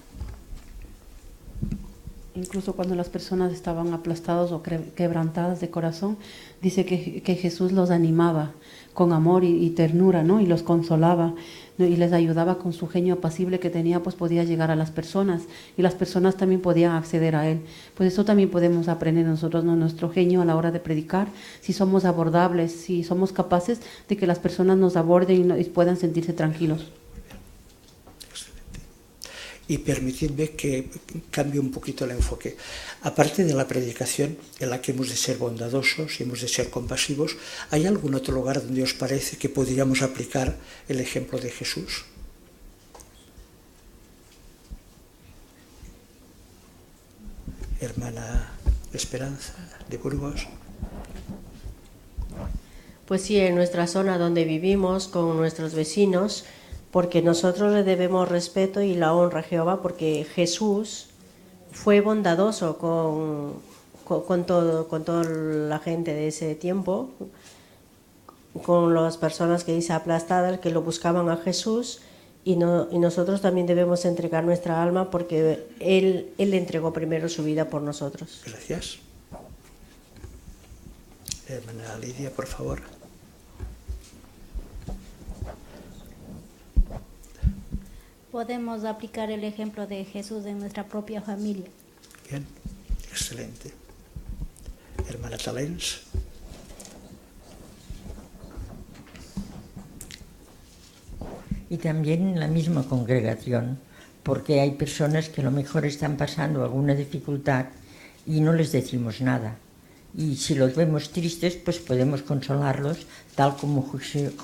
incluso cuando las personas estaban aplastadas o quebrantadas de corazón, dice que Jesús los animaba con amor y ternura, ¿no? Y los consolaba, ¿no? Y les ayudaba con su genio apacible que tenía, pues podía llegar a las personas y las personas también podían acceder a él. Pues eso también podemos aprender nosotros, ¿no? Nuestro genio a la hora de predicar, si somos abordables, si somos capaces de que las personas nos aborden y puedan sentirse tranquilos. Y permitidme que cambie un poquito el enfoque. Aparte de la predicación, en la que hemos de ser bondadosos y hemos de ser compasivos, ¿hay algún otro lugar donde os parece que podríamos aplicar el ejemplo de Jesús? Hermana Esperanza, de Burgos. Pues sí, en nuestra zona donde vivimos, con nuestros vecinos, porque nosotros le debemos respeto y la honra a Jehová, porque Jesús fue bondadoso con toda la gente de ese tiempo, con las personas que dice aplastadas, que lo buscaban a Jesús, y nosotros también debemos entregar nuestra alma, porque Él entregó primero su vida por nosotros. Gracias. Hermana Lidia, por favor. Podemos aplicar el ejemplo de Jesús en nuestra propia familia. Bien, excelente. Hermana Talens. Y también en la misma congregación, porque hay personas que a lo mejor están pasando alguna dificultad y no les decimos nada. Y si los vemos tristes, pues podemos consolarlos tal como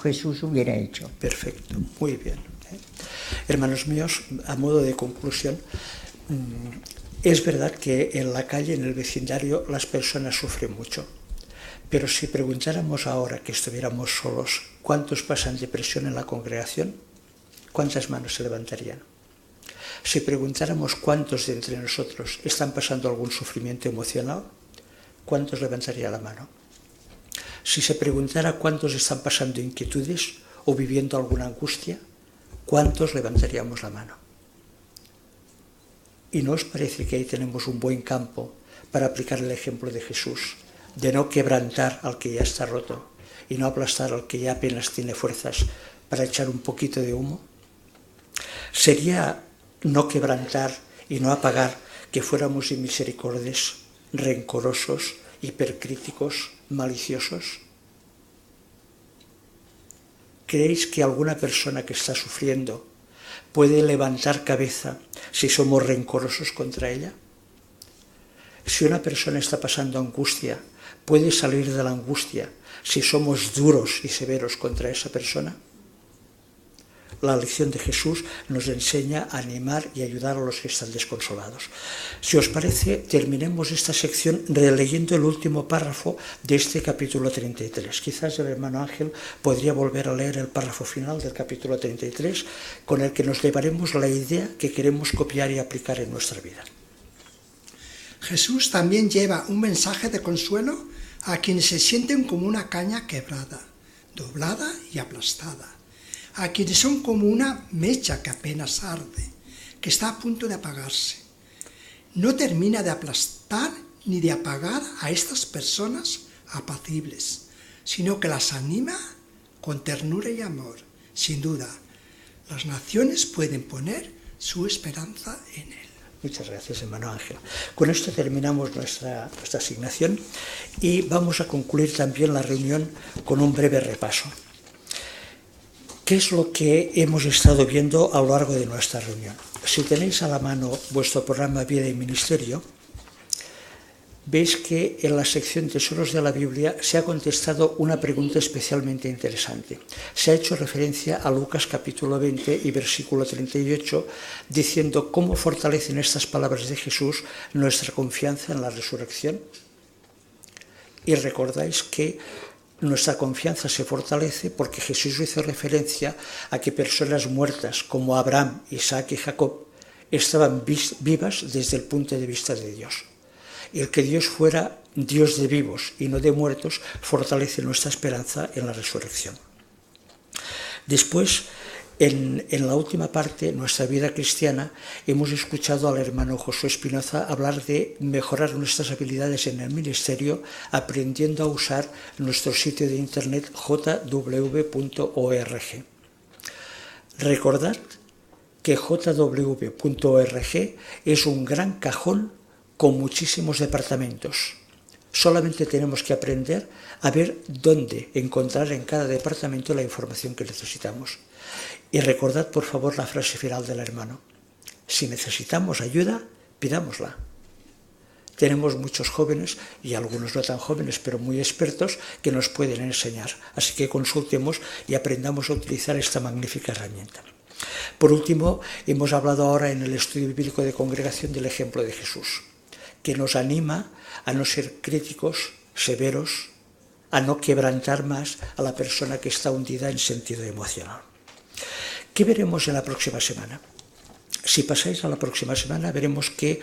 Jesús hubiera hecho. Perfecto, muy bien. Hermanos míos, a modo de conclusión, es verdad que en la calle, en el vecindario, las personas sufren mucho. Pero si preguntáramos ahora que estuviéramos solos, ¿cuántos pasan depresión en la congregación? ¿Cuántas manos se levantarían? Si preguntáramos cuántos de entre nosotros están pasando algún sufrimiento emocional, ¿cuántos levantarían la mano? Si se preguntara cuántos están pasando inquietudes o viviendo alguna angustia, ¿cuántos levantaríamos la mano? ¿Y no os parece que ahí tenemos un buen campo para aplicar el ejemplo de Jesús, de no quebrantar al que ya está roto y no aplastar al que ya apenas tiene fuerzas para echar un poquito de humo? ¿Sería no quebrantar y no apagar que fuéramos inmisericordes, rencorosos, hipercríticos, maliciosos? ¿Creéis que alguna persona que está sufriendo puede levantar cabeza si somos rencorosos contra ella? Si una persona está pasando angustia, ¿puede salir de la angustia si somos duros y severos contra esa persona? La lección de Jesús nos enseña a animar y ayudar a los que están desconsolados. Si os parece, terminemos esta sección releyendo el último párrafo de este capítulo 33. Quizás el hermano Ángel podría volver a leer el párrafo final del capítulo 33, con el que nos llevaremos la idea que queremos copiar y aplicar en nuestra vida. Jesús también lleva un mensaje de consuelo a quienes se sienten como una caña quebrada, doblada y aplastada, a quienes son como una mecha que apenas arde, que está a punto de apagarse. No termina de aplastar ni de apagar a estas personas apacibles, sino que las anima con ternura y amor. Sin duda, las naciones pueden poner su esperanza en él. Muchas gracias, hermano Ángel. Con esto terminamos nuestra asignación y vamos a concluir también la reunión con un breve repaso. ¿Qué es lo que hemos estado viendo a lo largo de nuestra reunión? Si tenéis a la mano vuestro programa Vida y Ministerio, veis que en la sección Tesoros de la Biblia se ha contestado una pregunta especialmente interesante. Se ha hecho referencia a Lucas capítulo 20 y versículo 38, diciendo cómo fortalecen estas palabras de Jesús nuestra confianza en la resurrección. Y recordáis que nuestra confianza se fortalece porque Jesús hizo referencia a que personas muertas como Abraham, Isaac y Jacob estaban vivas desde el punto de vista de Dios. Y el que Dios fuera Dios de vivos y no de muertos fortalece nuestra esperanza en la resurrección. Después En la última parte, nuestra vida cristiana, hemos escuchado al hermano Josué Espinoza hablar de mejorar nuestras habilidades en el ministerio aprendiendo a usar nuestro sitio de internet jw.org. Recordad que jw.org es un gran cajón con muchísimos departamentos. Solamente tenemos que aprender a ver dónde encontrar en cada departamento la información que necesitamos. Y recordad, por favor, la frase final del hermano. Si necesitamos ayuda, pidámosla. Tenemos muchos jóvenes, y algunos no tan jóvenes, pero muy expertos, que nos pueden enseñar. Así que consultemos y aprendamos a utilizar esta magnífica herramienta. Por último, hemos hablado ahora en el estudio bíblico de congregación del ejemplo de Jesús, que nos anima a no ser críticos, severos, a no quebrantar más a la persona que está hundida en sentido emocional. ¿Qué veremos en la próxima semana? Si pasáis a la próxima semana, veremos que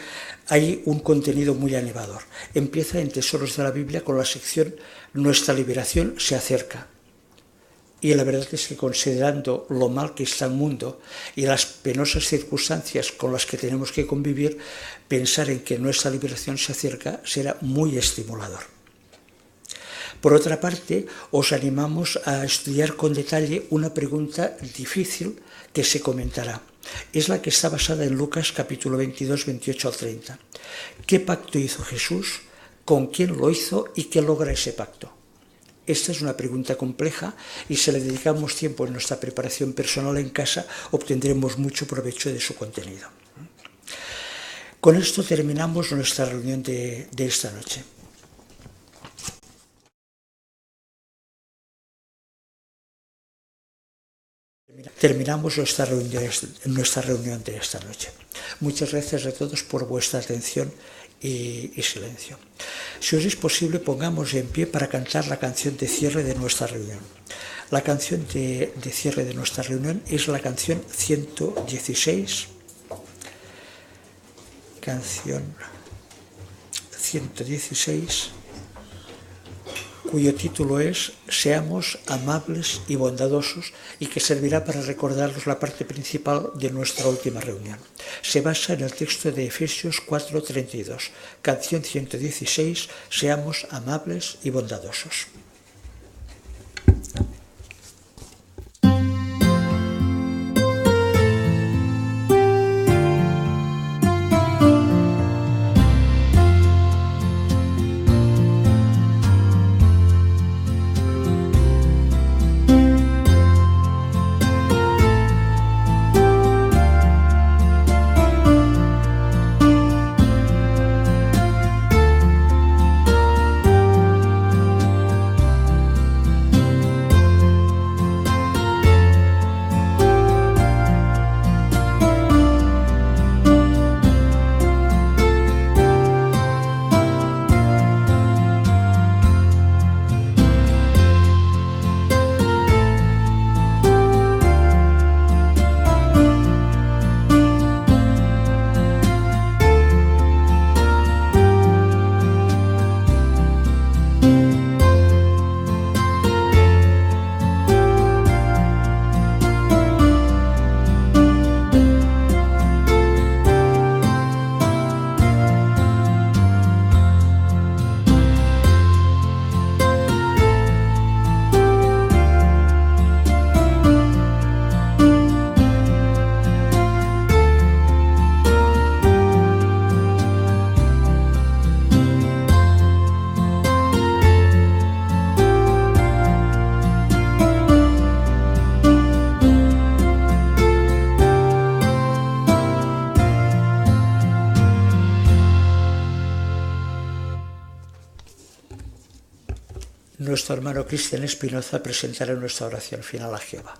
hay un contenido muy animador. Empieza en Tesoros de la Biblia con la sección Nuestra liberación se acerca. Y la verdad es que considerando lo mal que está el mundo y las penosas circunstancias con las que tenemos que convivir, pensar en que nuestra liberación se acerca será muy estimulador. Por otra parte, os animamos a estudiar con detalle una pregunta difícil que se comentará. Es la que está basada en Lucas capítulo 22, 28 al 30. ¿Qué pacto hizo Jesús? ¿Con quién lo hizo? ¿Y qué logra ese pacto? Esta es una pregunta compleja y si le dedicamos tiempo en nuestra preparación personal en casa, obtendremos mucho provecho de su contenido. Con esto terminamos nuestra reunión de esta noche. Terminamos nuestra reunión de esta noche. Muchas gracias a todos por vuestra atención y silencio. Si os es posible, pongamos en pie para cantar la canción de cierre de nuestra reunión. La canción de cierre de nuestra reunión es la canción 116. Canción 116, cuyo título es Seamos amables y bondadosos, y que servirá para recordaros la parte principal de nuestra última reunión. Se basa en el texto de Efesios 4:32, canción 116, Seamos amables y bondadosos. Nuestro hermano Cristian Espinoza presentará nuestra oración final a Jehová.